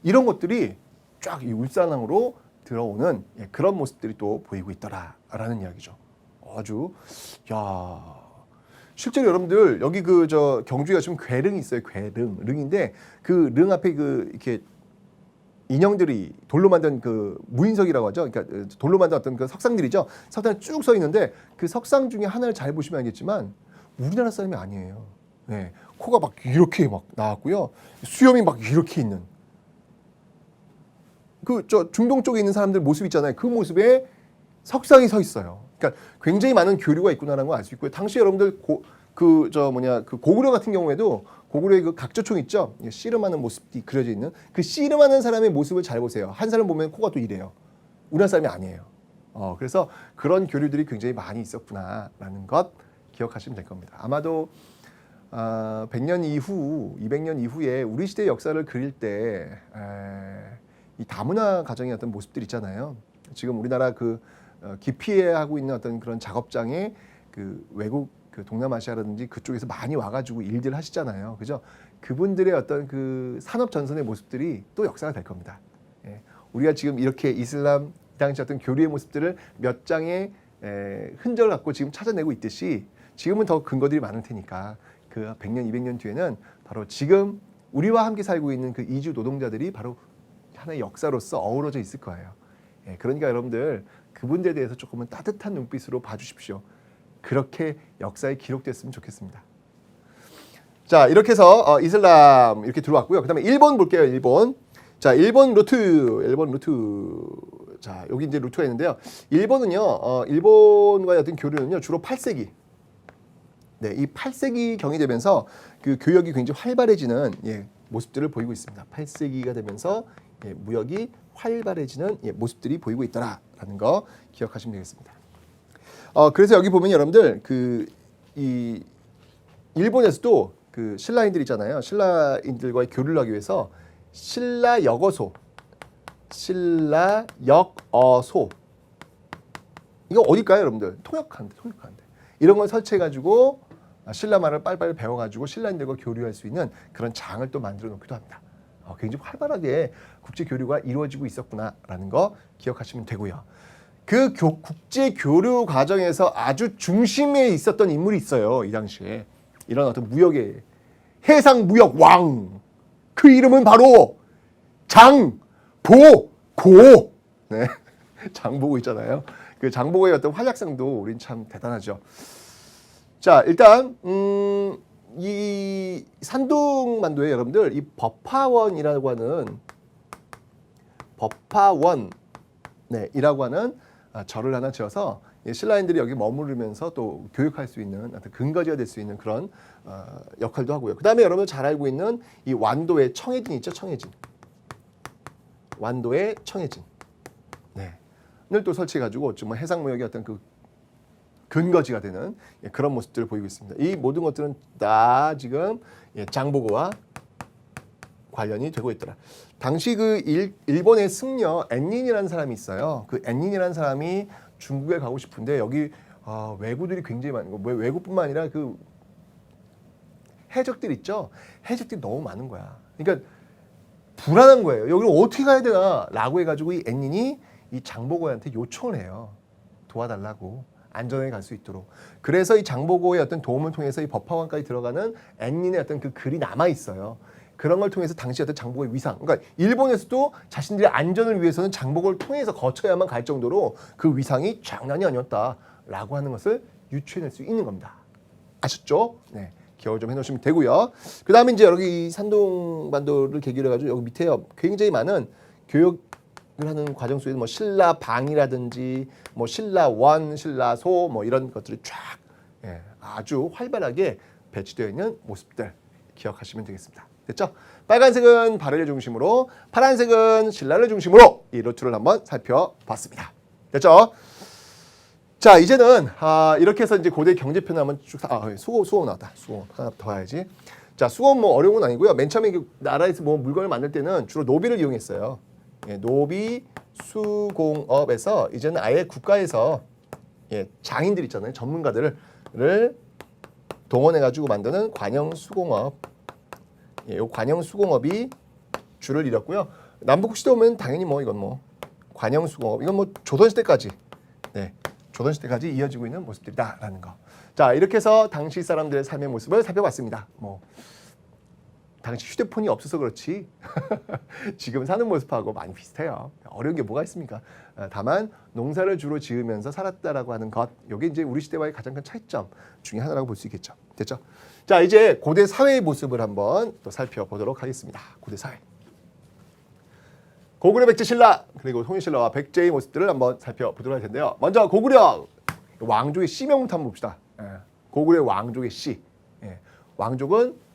이런 것들이 쫙 이 울산항으로 들어오는 그런 모습들이 또 보이고 있더라라는 이야기죠. 아주 실제로 여러분들 여기 경주에 가시면 괴릉이 있어요. 릉인데 그 릉 앞에 이렇게 인형들이 돌로 만든 그 무인석이라고 하죠. 그러니까 돌로 만든 어떤 그 석상들이죠. 석상이 쭉 서 있는데 그 석상 중에 하나를 잘 보시면 알겠지만 우리나라 사람이 아니에요. 코가 막 이렇게 막 나왔고요. 수염이 막 이렇게 있는. 중동 쪽에 있는 사람들 모습 있잖아요. 그 모습에 석상이 서 있어요. 그러니까 굉장히 많은 교류가 있구나라는 걸 알 수 있고요. 당시 여러분들 그 고구려 같은 경우에도 고구려의 그 각조총 있죠. 씨름하는 모습이 그려져 있는 그 씨름하는 사람의 모습을 잘 보세요. 한 사람 보면 코가 또 이래요. 우리나라 사람이 아니에요. 그래서 그런 교류들이 굉장히 많이 있었구나라는 것 기억하시면 될 겁니다. 아마도 100년 이후, 200년 이후에 우리 시대의 역사를 그릴 때 이 다문화 가정의 어떤 모습들 있잖아요. 지금 우리나라 기피하고 있는 어떤 그런 작업장에 외국 동남아시아라든지 그쪽에서 많이 와가지고 일들 하시잖아요. 그죠? 그분들의 어떤 그 산업 전선의 모습들이 또 역사가 될 겁니다. 우리가 지금 이렇게 이슬람 당시 어떤 교류의 모습들을 몇 장의 흔적을 갖고 지금 찾아내고 있듯이 지금은 더 근거들이 많을 테니까 그 100년, 200년 뒤에는 바로 지금 우리와 함께 살고 있는 그 이주 노동자들이 바로 하나의 역사로서 어우러져 있을 거예요. 그러니까 여러분들 그분들에 대해서 조금은 따뜻한 눈빛으로 봐주십시오. 그렇게 역사에 기록됐으면 좋겠습니다. 자, 이렇게 해서 이슬람 이렇게 들어왔고요. 그다음에 일본 볼게요. 일본. 자, 일본 루트. 자, 여기 이제 루트가 있는데요. 일본은요, 일본과의 어떤 교류는요, 주로 8세기. 네, 이 8세기 경이 되면서 그 교역이 굉장히 활발해지는 모습들을 보이고 있습니다. 8세기가 되면서 무역이 활발해지는 모습들이 보이고 있더라라는 거 기억하시면 되겠습니다. 그래서 여기 보면 여러분들 이 일본에서도 그 신라인들 있잖아요. 신라인들과의 교류를 하기 위해서 신라역어소 이거 어딜까요, 여러분들? 통역하는데 이런 걸 설치해가지고 신라말을 빨리빨리 배워가지고 신라인들과 교류할 수 있는 그런 장을 또 만들어 놓기도 합니다. 굉장히 활발하게 국제 교류가 이루어지고 있었구나라는 거 기억하시면 되고요. 그 국제 교류 과정에서 아주 중심에 있었던 인물이 있어요. 이 당시에 이런 어떤 무역의 해상 무역 왕, 그 이름은 바로 장보고. 네, 장보고 있잖아요. 그 장보고의 어떤 활약상도 우린 참 대단하죠. 자, 일단 이 산둥만도에 여러분들 이 법화원이라고 하는 절을 하나 지어서 신라인들이 여기 머무르면서 또 교육할 수 있는 어떤 근거지가 될 수 있는 그런 역할도 하고요. 그 다음에 여러분 잘 알고 있는 이 완도의 청해진 있죠, 완도의 청해진. 를 또 설치해가지고 좀 해상무역의 어떤 그 근거지가 되는 그런 모습들을 보이고 있습니다. 이 모든 것들은 다 지금 장보고와 관련이 되고 있더라. 당시 그 일본의 승려 엔닌이라는 사람이 있어요. 그 엔닌이라는 사람이 중국에 가고 싶은데 여기 왜구들이 굉장히 많은 거. 왜구뿐만 아니라 그 해적들 있죠. 해적들이 너무 많은 거야. 그러니까 불안한 거예요. 여기를 어떻게 가야 되나라고 해가지고 이 엔닌이 이 장보고한테 요청을 해요. 도와달라고. 안전하게 갈 수 있도록. 그래서 이 장보고의 어떤 도움을 통해서 이 법화원까지 들어가는 엔닌의 어떤 그 글이 남아 있어요. 그런 걸 통해서 당시 어떤 장보고의 위상. 그러니까 일본에서도 자신들의 안전을 위해서는 장보고를 통해서 거쳐야만 갈 정도로 그 위상이 장난이 아니었다라고 하는 것을 유추해낼 수 있는 겁니다. 아셨죠? 네. 기억을 좀 해놓으시면 되고요. 그 다음에 이제 여기 산둥반도를 계기로 해가지고 여기 밑에 굉장히 많은 교육을 하는 과정 속에서 뭐 신라방이라든지 뭐 신라원, 신라소 뭐 이런 것들이 쫙 아주 활발하게 배치되어 있는 모습들 기억하시면 되겠습니다. 됐죠? 빨간색은 발해를 중심으로, 파란색은 신라를 중심으로 이 루트를 한번 살펴봤습니다. 됐죠? 자, 이제는 이렇게 해서 이제 고대 경제편을 한번 쭉 수고 나왔다. 수고 하나 더 해야지. 자, 수고는 뭐 어려운 건 아니고요. 맨 처음에 나라에서 뭐 물건을 만들 때는 주로 노비를 이용했어요. 노비 수공업에서 이제는 아예 국가에서 장인들 있잖아요. 전문가들을 동원해 가지고 만드는 관영수공업. 이 관영수공업이 줄을 이뤘고요. 남북시대 오면 당연히 뭐 이건 뭐 관영수공업 이건 뭐 조선시대까지 조선시대까지 이어지고 있는 모습들이다라는 거. 자, 이렇게 해서 당시 사람들의 삶의 모습을 살펴봤습니다. 뭐 당시 휴대폰이 없어서 그렇지 지금 사는 모습하고 많이 비슷해요. 어려운 게 뭐가 있습니까? 다만 농사를 주로 지으면서 살았다라고 하는 것, 이게 이제 우리 시대와의 가장 큰 차이점 중에 하나라고 볼 수 있겠죠. 됐죠? 자, 이제 고대 사회의 모습을 한번 또 살펴보도록 하겠습니다. 고대 사회. 고구려 백제 신라 그리고 통일신라와 백제의 모습들을 한번 살펴보도록 할 텐데요. 먼저 고구려 왕족의 씨명부터 한번 봅시다. 고구려 왕족의 씨. 왕족은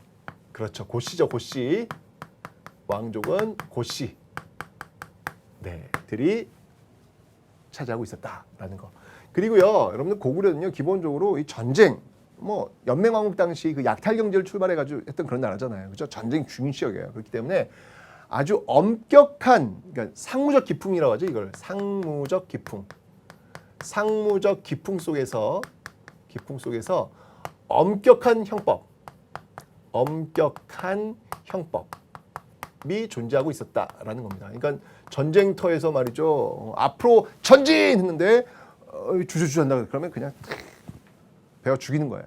그렇죠. 고씨죠. 고씨. 왕족은 고씨. 들이 차지하고 있었다라는 거. 그리고요, 여러분들 고구려는요 기본적으로 이 전쟁, 뭐 연맹왕국 당시 그 약탈 경제를 출발해가지고 했던 그런 나라잖아요. 그렇죠? 전쟁 중시역이에요. 그렇기 때문에 아주 엄격한, 그러니까 상무적 기풍이라고 하죠. 이걸 상무적 기풍. 상무적 기풍 속에서 엄격한 형법이 존재하고 있었다라는 겁니다. 그러니까 전쟁터에서 말이죠. 앞으로 전진 했는데 주저주저 한다 그러면 그냥 배워 죽이는 거예요.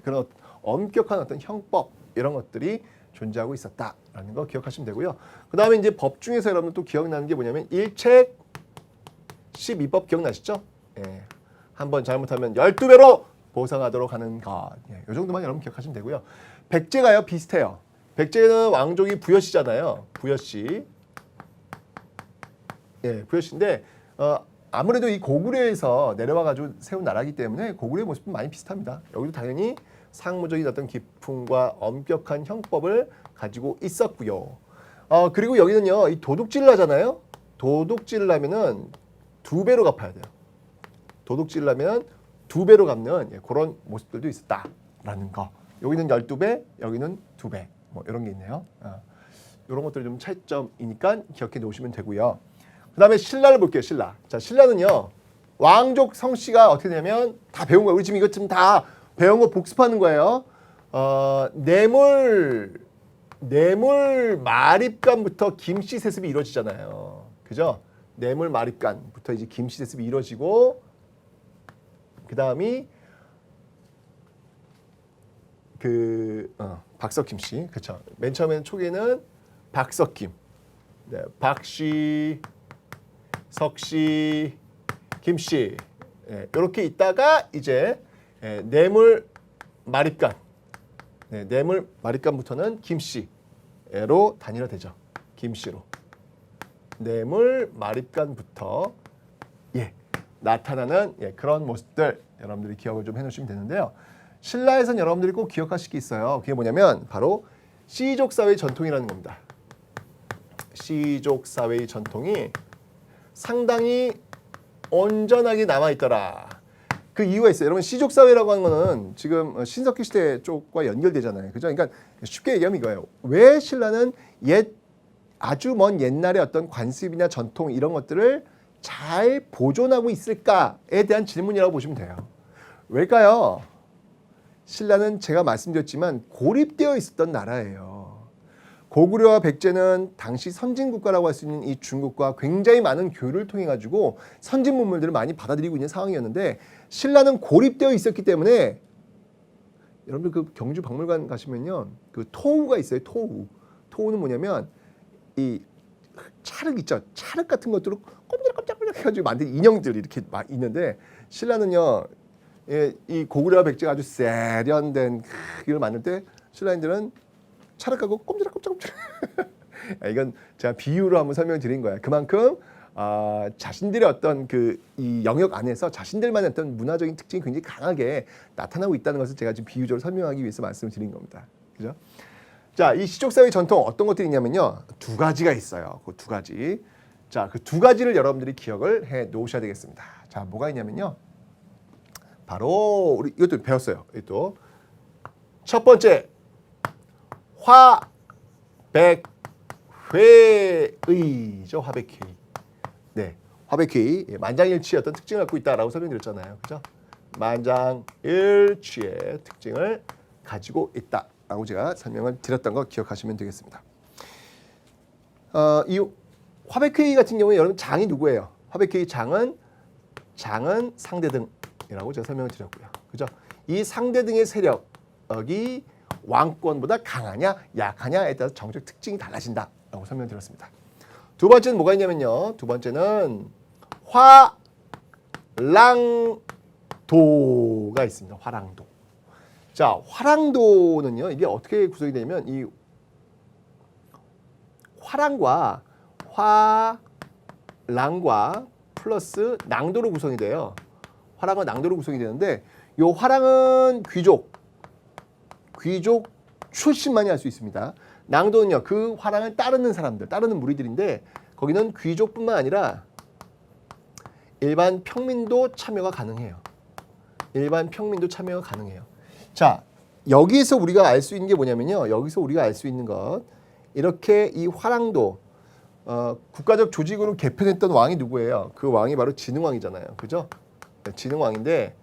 그런 엄격한 어떤 형법 이런 것들이 존재하고 있었다라는 거 기억하시면 되고요. 그 다음에 이제 법 중에서 여러분 또 기억나는 게 뭐냐면 일책 12법 기억나시죠? 한번 잘못하면 12배로 보상하도록 하는 것. 이 정도만 여러분 기억하시면 되고요. 백제가요 비슷해요. 백제는 왕족이 부여씨잖아요. 부여씨. 예, 부여씨인데 아무래도 이 고구려에서 내려와가지고 세운 나라이기 때문에 고구려의 모습은 많이 비슷합니다. 여기도 당연히 상무적인 어떤 기풍과 엄격한 형법을 가지고 있었고요. 그리고 여기는요, 이 도둑질을 하잖아요. 도둑질을 하면은 2배로 갚아야 돼요. 도둑질을 하면 2배로 갚는 그런 모습들도 있었다라는 거. 여기는 12배, 여기는 2배. 뭐 이런 게 있네요. 이런 것들이 좀 차이점이니까 기억해 놓으시면 되고요. 그 다음에 신라를 볼게요. 신라. 자, 신라는요, 왕족 성씨가 어떻게 되냐면 다 배운 거예요. 우리 지금 이것 좀 다 배운 거 복습하는 거예요. 뇌물 마립간부터 김씨 세습이 이루어지잖아요. 그죠? 뇌물 마립간부터 이제 김씨 세습이 이루어지고, 그 다음이 박석김 씨, 그렇죠? 맨 처음에는 초기에는 박석김, 네, 박씨, 석씨, 김씨, 이렇게 있다가 이제 뇌물 마립간, 뇌물 마립간부터는 김씨로 단일화되죠. 김씨로. 뇌물 마립간부터 나타나는 그런 모습들 여러분들이 기억을 좀 해놓으시면 되는데요. 신라에서는 여러분들이 꼭 기억하실 게 있어요. 그게 뭐냐면 바로 씨족 사회의 전통이라는 겁니다. 씨족 사회의 전통이 상당히 온전하게 남아있더라. 그 이유가 있어요. 여러분, 씨족 사회라고 하는 거는 지금 신석기 시대 쪽과 연결되잖아요. 그죠? 그러니까 쉽게 얘기하면 이거예요. 왜 신라는 아주 먼 옛날의 어떤 관습이나 전통 이런 것들을 잘 보존하고 있을까에 대한 질문이라고 보시면 돼요. 왜일까요? 신라는 제가 말씀드렸지만 고립되어 있었던 나라예요. 고구려와 백제는 당시 선진국가라고 할 수 있는 이 중국과 굉장히 많은 교류를 통해 가지고 선진 문물들을 많이 받아들이고 있는 상황이었는데, 신라는 고립되어 있었기 때문에 여러분들 그 경주 박물관 가시면요, 그 토우가 있어요. 토우는 뭐냐면 이 찰흙 있죠. 찰흙 같은 것들로 꼼짝꼼짝 해가지고 만든 인형들이 이렇게 막 있는데, 신라는요, 이 고구려와 백제가 아주 세련된 이걸 만들 때 신라인들은 찰흙하고 꼼짝꼼짝 이건 제가 비유로 한번 설명드린 거예요. 그만큼 자신들의 어떤 이 영역 안에서 자신들만의 어떤 문화적인 특징이 굉장히 강하게 나타나고 있다는 것을 제가 지금 비유적으로 설명하기 위해서 말씀을 드린 겁니다. 그죠? 자, 이 씨족사회 전통 어떤 것들이 있냐면요, 2가지가 있어요. 그 2가지. 자, 그 2가지를 여러분들이 기억을 해 놓으셔야 되겠습니다. 자, 뭐가 있냐면요, 바로 우리 이것도 배웠어요. 또 첫 번째, 화백회의죠. 화백회의. 네, 화백회의 만장일치의 어떤 특징을 갖고 있다라고 설명드렸잖아요. 그죠? 만장일치의 특징을 가지고 있다라고 제가 설명을 드렸던 거 기억하시면 되겠습니다. 이 화백회의 같은 경우에 여러분 장이 누구예요? 화백회의 장은 상대등이라고 제가 설명을 드렸고요. 그죠? 이 상대등의 세력이 왕권보다 강하냐 약하냐에 따라서 정책 특징이 달라진다라고 설명드렸습니다. 두 번째는 뭐가 있냐면요, 두 번째는 화랑도가 있습니다. 화랑도. 자, 화랑도는요, 이게 어떻게 구성이 되냐면 이 화랑과 플러스 낭도로 구성이 돼요. 화랑은 낭도로 구성이 되는데, 이 화랑은 귀족 출신만이 할 수 있습니다. 낭도는요, 그 화랑을 따르는 사람들, 따르는 무리들인데, 거기는 귀족뿐만 아니라 일반 평민도 참여가 가능해요. 자, 여기서 우리가 알 수 있는 게 뭐냐면요, 이렇게 이 화랑도 국가적 조직으로 개편했던 왕이 누구예요? 그 왕이 바로 진흥왕이잖아요. 그죠? 네, 진흥왕인데,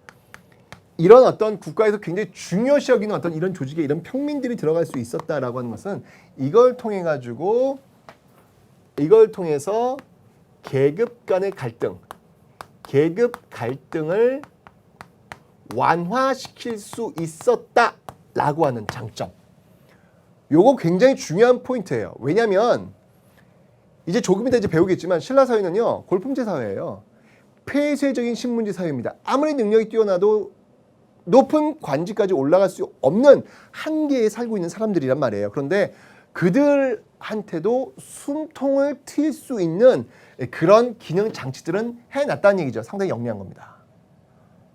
이런 어떤 국가에서 굉장히 중요시 여기는 어떤 이런 조직에 이런 평민들이 들어갈 수 있었다라고 하는 것은 이걸 통해서 계급 간의 갈등을 완화시킬 수 있었다라고 하는 장점. 요거 굉장히 중요한 포인트예요. 왜냐하면 이제 조금 이따 이제 배우겠지만 신라 사회는요, 골품제 사회예요. 폐쇄적인 신문지 사회입니다. 아무리 능력이 뛰어나도 높은 관직까지 올라갈 수 없는 한계에 살고 있는 사람들이란 말이에요. 그런데 그들한테도 숨통을 트일 수 있는 그런 기능 장치들은 해놨다는 얘기죠. 상당히 영리한 겁니다.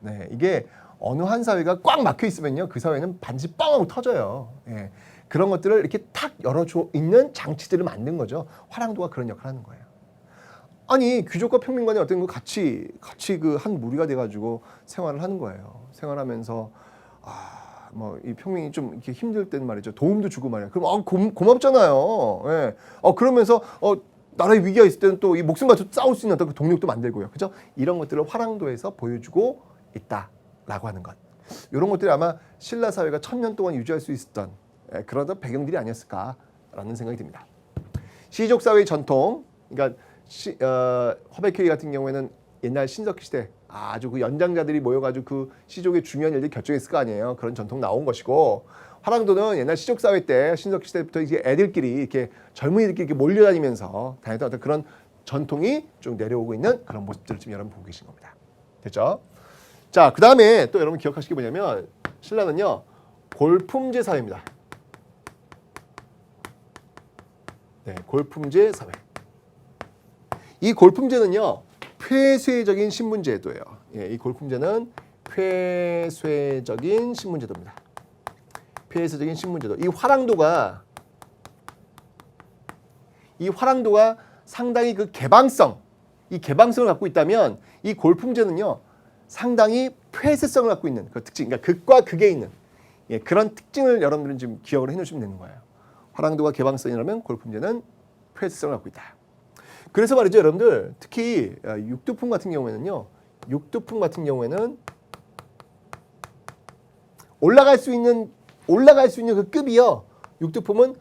네, 이게 어느 한 사회가 꽉 막혀 있으면요, 그 사회는 반드시 뻥 하고 터져요. 예, 그런 것들을 이렇게 탁 열어줘 있는 장치들을 만든 거죠. 화랑도가 그런 역할을 하는 거예요. 아니, 귀족과 평민간의 어떤 그 같이 그 한 무리가 돼가지고 생활을 하는 거예요. 생활하면서 뭐 이 평민이 좀 이렇게 힘들 때는 말이죠, 도움도 주고 말이야. 그럼 고맙잖아요. 예. 그러면서 나라의 위기가 있을 때는 또 이 목숨 바쳐 싸울 수 있는 어떤 그 동력도 만들고요. 그죠? 이런 것들을 화랑도에서 보여주고 있다라고 하는 것. 이런 것들이 아마 신라 사회가 1000년 동안 유지할 수 있었던 그런 배경들이 아니었을까라는 생각이 듭니다. 시족 사회의 전통, 그러니까 화백회의 같은 경우에는 옛날 신석기 시대 아주 그 연장자들이 모여가지고 그 시족의 중요한 일들 결정했을 거 아니에요. 그런 전통 나온 것이고, 화랑도는 옛날 시족 사회 때 신석기 시대부터 이제 애들끼리 이렇게 젊은이들끼리 이렇게 몰려다니면서 다녔던 어떤 그런 전통이 쭉 내려오고 있는 그런 모습들을 지금 여러분 보고 계신 겁니다. 됐죠? 자, 그 다음에 또 여러분 기억하실 게 뭐냐면 신라는요 골품제 사회입니다. 네, 골품제 사회. 이 골품제는요 폐쇄적인 신분제도예요. 예, 이 골품제는 폐쇄적인 신분제도입니다. 폐쇄적인 신분제도. 이 화랑도가 상당히 그 개방성, 이 개방성을 갖고 있다면 이 골품제는요 상당히 폐쇄성을 갖고 있는 그 특징, 그러니까 극과 극에 있는 그런 특징을 여러분들은 지금 기억을 해놓으시면 되는 거예요. 화랑도가 개방성이라면 골품제는 폐쇄성을 갖고 있다. 그래서 말이죠, 여러분들 특히 육두품 같은 경우에는요, 올라갈 수 있는 그 급이요. 육두품은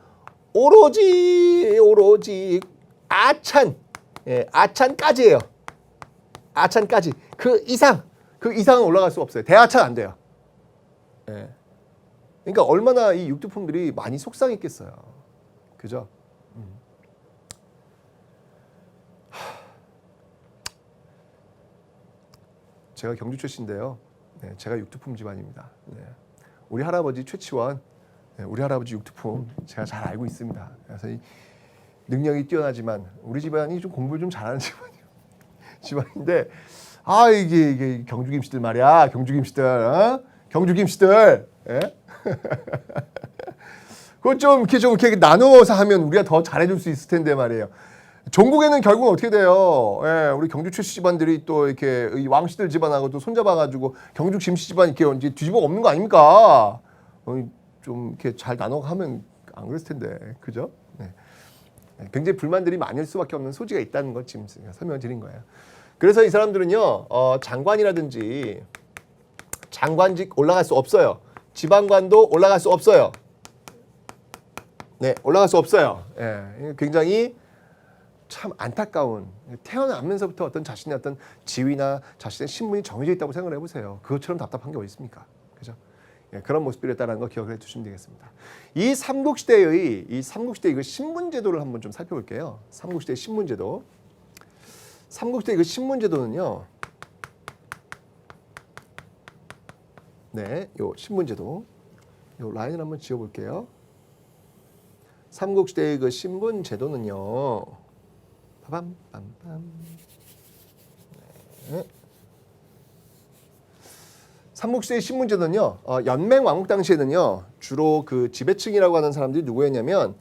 오로지 아찬까지예요. 아찬까지. 그 이상은 올라갈 수 없어요. 대하찬 안 돼요. 예. 그러니까 얼마나 이 육두품들이 많이 속상했겠어요. 그죠? 제가 경주 출신인데요. 네, 제가 육두품 집안입니다. 네. 우리 할아버지 최치원, 우리 할아버지 육두품 제가 잘 알고 있습니다. 그래서 이 능력이 뛰어나지만 우리 집안이 좀 공부를 좀 잘하는 집안인데 이게 경주 김씨들 말이야. 경주 김씨들. 예? 그거 좀 이렇게 나누어서 하면 우리가 더 잘해줄 수 있을 텐데 말이에요. 전국에는 결국은 어떻게 돼요? 예, 우리 경주 최씨 집안들이 또 이렇게 이 왕씨들 집안하고 또 손잡아가지고 경주 김씨 집안 이렇게 이제 뒤집어 엎는 거 아닙니까? 좀 이렇게 잘 나눠가면 안 그랬을 텐데, 그죠? 네. 굉장히 불만들이 많을 수밖에 없는 소지가 있다는 걸 지금 설명을 드린 거예요. 그래서 이 사람들은요, 장관이라든지 장관직 올라갈 수 없어요. 지방관도 올라갈 수 없어요. 네, 올라갈 수 없어요. 예, 굉장히 참 안타까운, 태어나면서부터 어떤 자신의 어떤 지위나 자신의 신분이 정해져 있다고 생각을 해보세요. 그것처럼 답답한 게 어디 있습니까? 그죠? 예, 그런 모습들이었다는 거 기억을 해두시면 되겠습니다. 이 삼국시대의 그 신분제도를 한번 좀 살펴볼게요. 삼국시대의 신분제도. 삼국시대의 그 신분제도는요. 네, 요 신분제도. 요 라인을 한번 지어볼게요. 삼국시대의 그 신분제도는요. 빠밤 빰빰. 네. 삼국시대의 신분제도는요. 연맹 왕국 당시에는요. 주로 그 지배층이라고 하는 사람들이 누구였냐면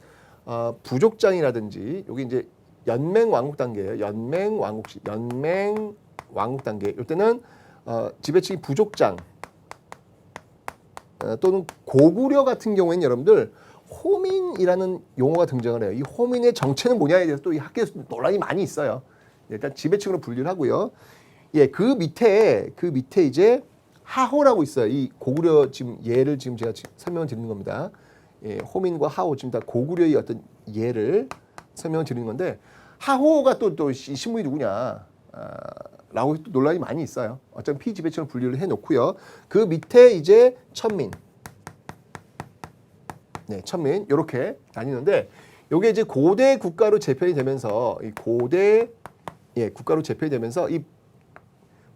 부족장이라든지 여기 이제 연맹 왕국 단계예요. 연맹 왕국 단계. 이때는 지배층이 부족장 또는 고구려 같은 경우에는 여러분들 호민이라는 용어가 등장을 해요. 이 호민의 정체는 뭐냐에 대해서 또 이 학계에서 논란이 많이 있어요. 일단 지배층으로 분류를 하고요. 예, 그 밑에 이제 하호라고 있어요. 이 고구려 지금 예를 지금 제가 설명을 드리는 겁니다. 예, 호민과 하호 지금 다 고구려의 어떤 예를 설명을 드리는 건데 하호가 또 신분이 누구냐? 라고 논란이 많이 있어요. 어차피 피지배층을 분류를 해놓고요. 그 밑에 이제 천민. 네, 천민 이렇게 나뉘는데 이게 이제 고대 국가로 재편이 되면서 이 국가로 재편이 되면서 이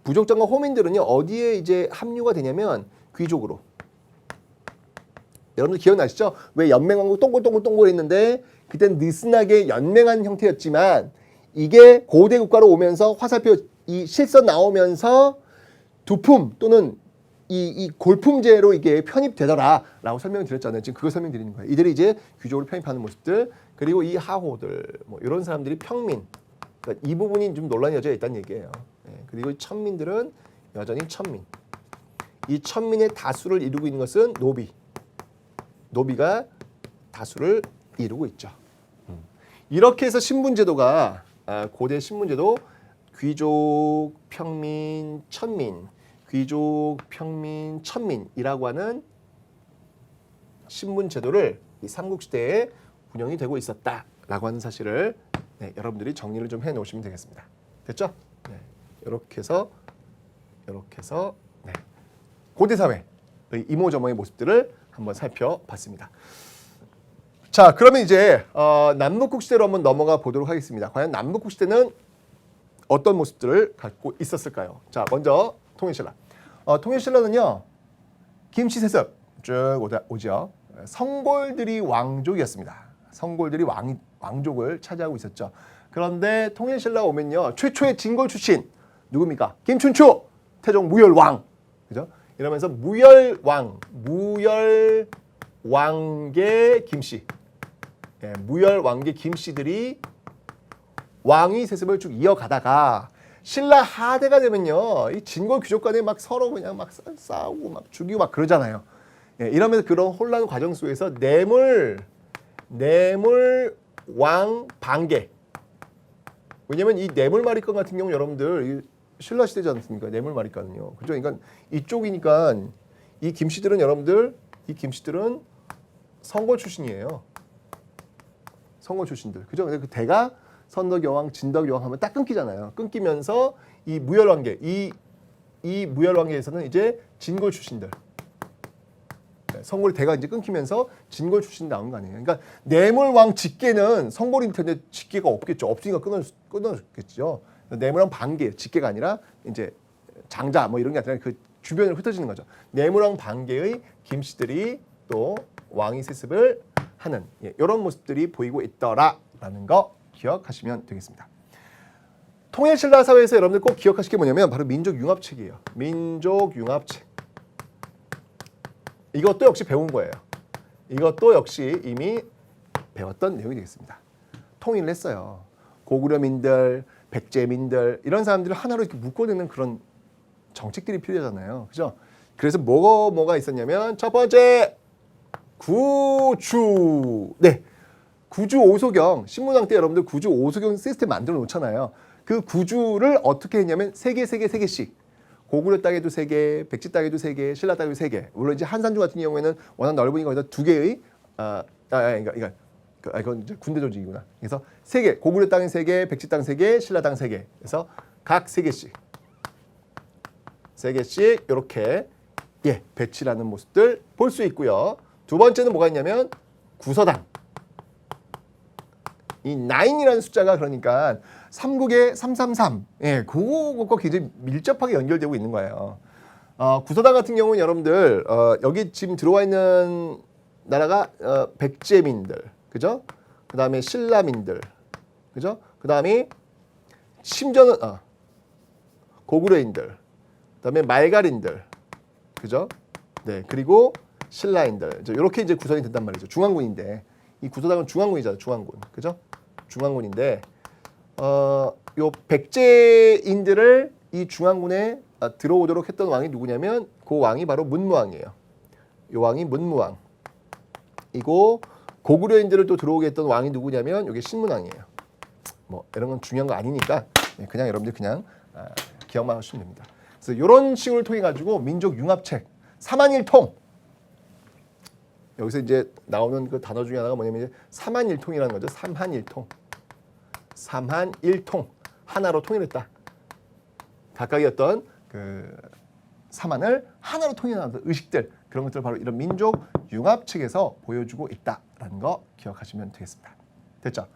부족장과 호민들은요 어디에 이제 합류가 되냐면 귀족으로. 여러분들 기억나시죠? 왜 연맹왕국 동글동글 했는데 그땐 느슨하게 연맹한 형태였지만 이게 고대 국가로 오면서 화살표 이 실선 나오면서 두품 또는 이 골품제로 이게 편입되더라라고 설명을 드렸잖아요. 지금 그거 설명드리는 거예요. 이들이 이제 귀족으로 편입하는 모습들, 그리고 이 하호들, 뭐 이런 사람들이 평민. 그러니까 이 부분이 좀 논란이 여전히 있다는 얘기예요. 그리고 이 천민들은 여전히 천민. 이 천민의 다수를 이루고 있는 것은 노비. 노비가 다수를 이루고 있죠. 이렇게 해서 신분제도가 고대 신분제도 귀족, 평민, 천민, 귀족, 평민, 천민이라고 하는 신분제도를 이 삼국시대에 운영이 되고 있었다라고 하는 사실을 여러분들이 정리를 좀 해놓으시면 되겠습니다. 됐죠? 이렇게 해서 고대 사회의 이모저모의 모습들을 한번 살펴봤습니다. 자, 그러면 이제 남북국 시대로 한번 넘어가 보도록 하겠습니다. 과연 남북국 시대는 어떤 모습들을 갖고 있었을까요? 자, 먼저 통일신라. 통일신라는요, 김씨세습 쭉 오죠. 성골들이 왕족이었습니다. 성골들이 왕족을 차지하고 있었죠. 그런데 통일신라 오면요, 최초의 진골 출신 누굽니까? 김춘추, 태종 무열왕, 그죠? 이러면서 무열왕계 김씨, 무열왕계 김씨들이 왕위 세습을 쭉 이어가다가 신라 하대가 되면요, 이 진골 귀족 간에 막 서로 그냥 막 싸우고 막 죽이고 막 그러잖아요. 이러면서 그런 혼란 과정 속에서 뇌물 왕 반계. 왜냐면 이 뇌물마리간 같은 경우 여러분들 신라 시대지 않습니까? 뇌물마리간은요. 그죠? 그러니까 이쪽이니까 이 김씨들은 여러분들 이 김씨들은 성골 출신이에요. 성골 출신들. 그죠? 근데 그 대가 선덕여왕, 진덕여왕 하면 딱 끊기잖아요. 끊기면서 이 무열왕계, 이 무열왕계에서는 이제 진골 출신들. 성골 대가 이제 끊기면서 진골 출신 나온 거 아니에요. 그러니까 뇌물왕 직계는 성골일 텐데 직계가 없겠죠. 없으니까 끊어졌겠죠. 뇌물왕 반계, 직계가 아니라 이제 장자 뭐 이런 게 아니라 그 주변으로 흩어지는 거죠. 뇌물왕 반계의 김씨들이 또 왕위 세습을 하는 이런 모습들이 보이고 있더라라는 거 기억하시면 되겠습니다. 통일신라 사회에서 여러분들 꼭 기억하실 게 뭐냐면 바로 민족융합책이에요. 민족융합책. 이것도 역시 배운 거예요. 이것도 역시 이미 배웠던 내용이 되겠습니다. 통일을 했어요. 고구려민들, 백제민들 이런 사람들을 하나로 이렇게 묶어내는 그런 정책들이 필요하잖아요. 그죠? 그래서 뭐가 있었냐면 첫 번째 구주. 네. 구주 오소경. 신문왕 때 여러분들 구주 오소경 시스템 만들어 놓잖아요. 그 구주를 어떻게 했냐면 세 개씩. 고구려 땅에도 3개, 백제 땅에도 3개, 신라 땅에도 3개. 물론 이제 한산주 같은 경우에는 워낙 넓으니까 거기다 2개의 이건 이제 군대 조직이구나. 그래서 3개, 고구려 땅에 3개, 백제 땅 3개, 신라 땅 3개. 그래서 각 3개씩. 3개씩 이렇게 배치라는 모습들 볼 수 있고요. 두 번째는 뭐가 있냐면 구서당. 이 9이라는 숫자가 그러니까 삼국의 333. 그것과 굉장히 밀접하게 연결되고 있는 거예요. 구서당 같은 경우는 여러분들 여기 지금 들어와 있는 나라가 백제민들, 그죠? 그 다음에 신라민들, 그죠? 그 다음에 심지어는 고구려인들, 그 다음에 말갈인들, 그죠? 네, 그리고 신라인들 이렇게 이제 구성이 된단 말이죠. 중앙군인데 이 구서당은 중앙군이잖아요. 중앙군, 그죠? 중앙군인데 요 백제인들을 이 중앙군에 들어오도록 했던 왕이 누구냐면 그 왕이 바로 문무왕이에요. 이 왕이 문무왕. 이고 고구려인들을 또 들어오게 했던 왕이 누구냐면 이게 신문왕이에요. 뭐 이런 건 중요한 거 아니니까 그냥 여러분들 그냥 기억만 하시면 됩니다. 그래서 이런 식으로 통해 가지고 민족 융합책 3한일통. 여기서 이제 나오는 그 단어 중에 하나가 뭐냐면 이제 3한일통이라는 거죠. 3한일통. 3한일통. 하나로 통일했다. 각각의 어떤 그 삼한을 하나로 통일하는 의식들, 그런 것들 바로 이런 민족 융합책에서 보여주고 있다라는 거 기억하시면 되겠습니다. 됐죠?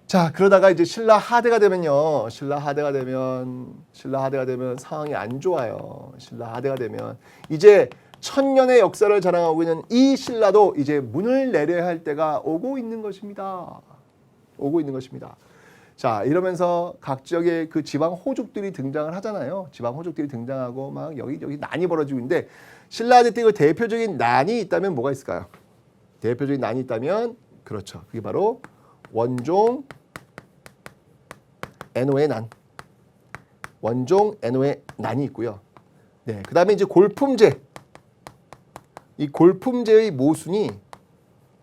자, 그러다가 이제 신라 하대가 되면요. 신라 하대가 되면 상황이 안 좋아요. 신라 하대가 되면 이제 천년의 역사를 자랑하고 있는 이 신라도 이제 문을 내려야 할 때가 오고 있는 것입니다. 오고 있는 것입니다. 자, 이러면서 각 지역의 그 지방 호족들이 등장을 하잖아요. 지방 호족들이 등장하고 막 여기저기 난이 벌어지고 있는데 신라시대 때 그 대표적인 난이 있다면 뭐가 있을까요? 대표적인 난이 있다면 그렇죠. 그게 바로 원종 애노의 난. 원종 애노의 난이 있고요. 네, 그다음에 이제 골품제. 이 골품제의 모순이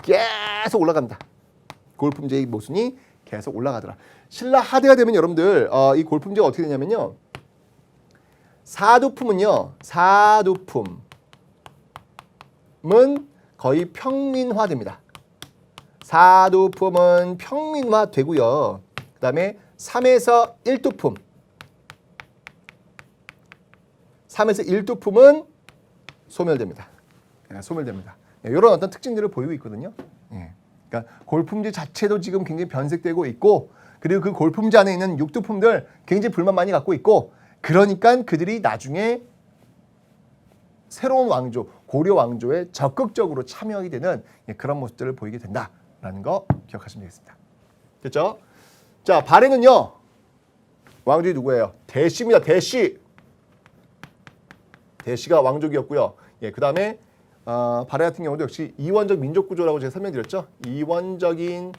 계속 올라갑니다. 골품제의 모순이 계속 올라가더라. 신라 하대가 되면 여러분들 이 골품제가 어떻게 되냐면요. 사두품은요. 사두품은 거의 평민화됩니다. 사두품은 평민화되고요. 그 다음에 3에서 1두품 3에서 1두품은 소멸됩니다. 소멸됩니다. 이런 어떤 특징들을 보이고 있거든요. 그러니까 골품제 자체도 지금 굉장히 변색되고 있고 그리고 그 골품제 안에 있는 육두품들 굉장히 불만 많이 갖고 있고 그러니까 그들이 나중에 새로운 왕조, 고려 왕조에 적극적으로 참여하게 되는 그런 모습들을 보이게 된다라는 거 기억하시면 되겠습니다. 됐죠? 자, 발해는요. 왕족이 누구예요? 대시입니다. 대시. 대시가 왕족이었고요. 그 다음에 발해 같은 경우도 역시 이원적 민족 구조라고 제가 설명드렸죠. 이원적인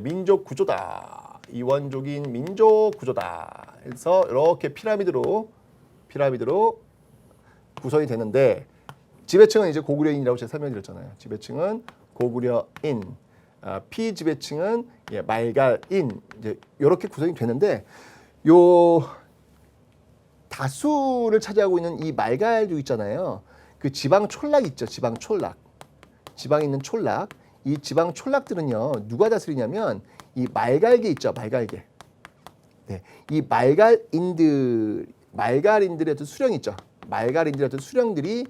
민족 구조다. 이원적인 민족 구조다. 그래서 이렇게 피라미드로 구성이 되는데 지배층은 이제 고구려인이라고 제가 설명드렸잖아요. 지배층은 고구려인, 피지배층은 말갈인 이제 이렇게 구성이 되는데 요 다수를 차지하고 있는 이 말갈족 있잖아요. 그 지방 촌락 있죠. 지방 촌락. 지방에 있는 촌락. 이 지방 촌락들은요. 누가 다스리냐면 이 말갈계 있죠. 말갈계. 네. 이 말갈인들의 어떤 수령 있죠. 말갈인들의 어떤 수령들이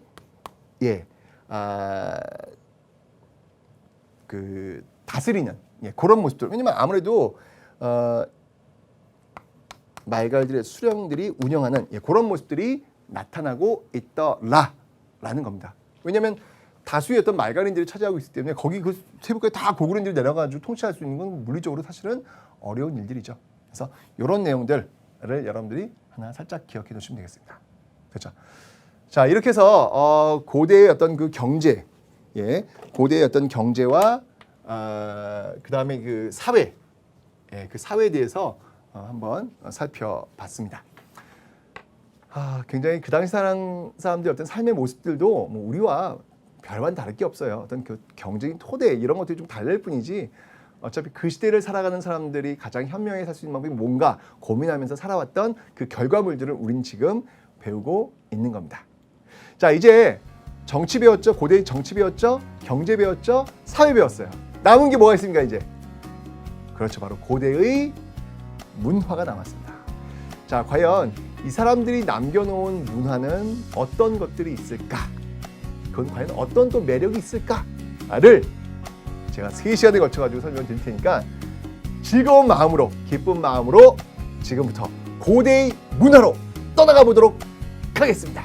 그 다스리는 그런 모습들. 왜냐면 아무래도 말갈들의 수령들이 운영하는 그런 모습들이 나타나고 있더라라는 겁니다. 왜냐하면 다수의 어떤 말갈인들이 차지하고 있기 때문에 거기 그 세부까지 다 고구려인들이 내려가지고 통치할 수 있는 건 물리적으로 사실은 어려운 일들이죠. 그래서 이런 내용들을 여러분들이 하나 살짝 기억해 두시면 되겠습니다. 그렇죠? 자, 이렇게 해서 고대의 어떤 그 경제, 고대의 어떤 경제와 그 다음에 그 사회, 그 사회에 대해서 한번 살펴봤습니다. 굉장히 그 당시 사람들의 어떤 삶의 모습들도 뭐 우리와 별반 다를 게 없어요. 어떤 그 경제적인 토대 이런 것들이 좀 다를 뿐이지 어차피 그 시대를 살아가는 사람들이 가장 현명하게 살 수 있는 방법이 뭔가 고민하면서 살아왔던 그 결과물들을 우린 지금 배우고 있는 겁니다. 자, 이제 정치 배웠죠? 고대의 정치 배웠죠? 경제 배웠죠? 사회 배웠어요. 남은 게 뭐가 있습니까 이제? 그렇죠. 바로 고대의 문화가 남았습니다. 자, 과연 이 사람들이 남겨놓은 문화는 어떤 것들이 있을까? 그건 과연 어떤 또 매력이 있을까를 제가 3시간에 걸쳐가지고 설명드릴 테니까 즐거운 마음으로, 기쁜 마음으로 지금부터 고대의 문화로 떠나가 보도록 하겠습니다.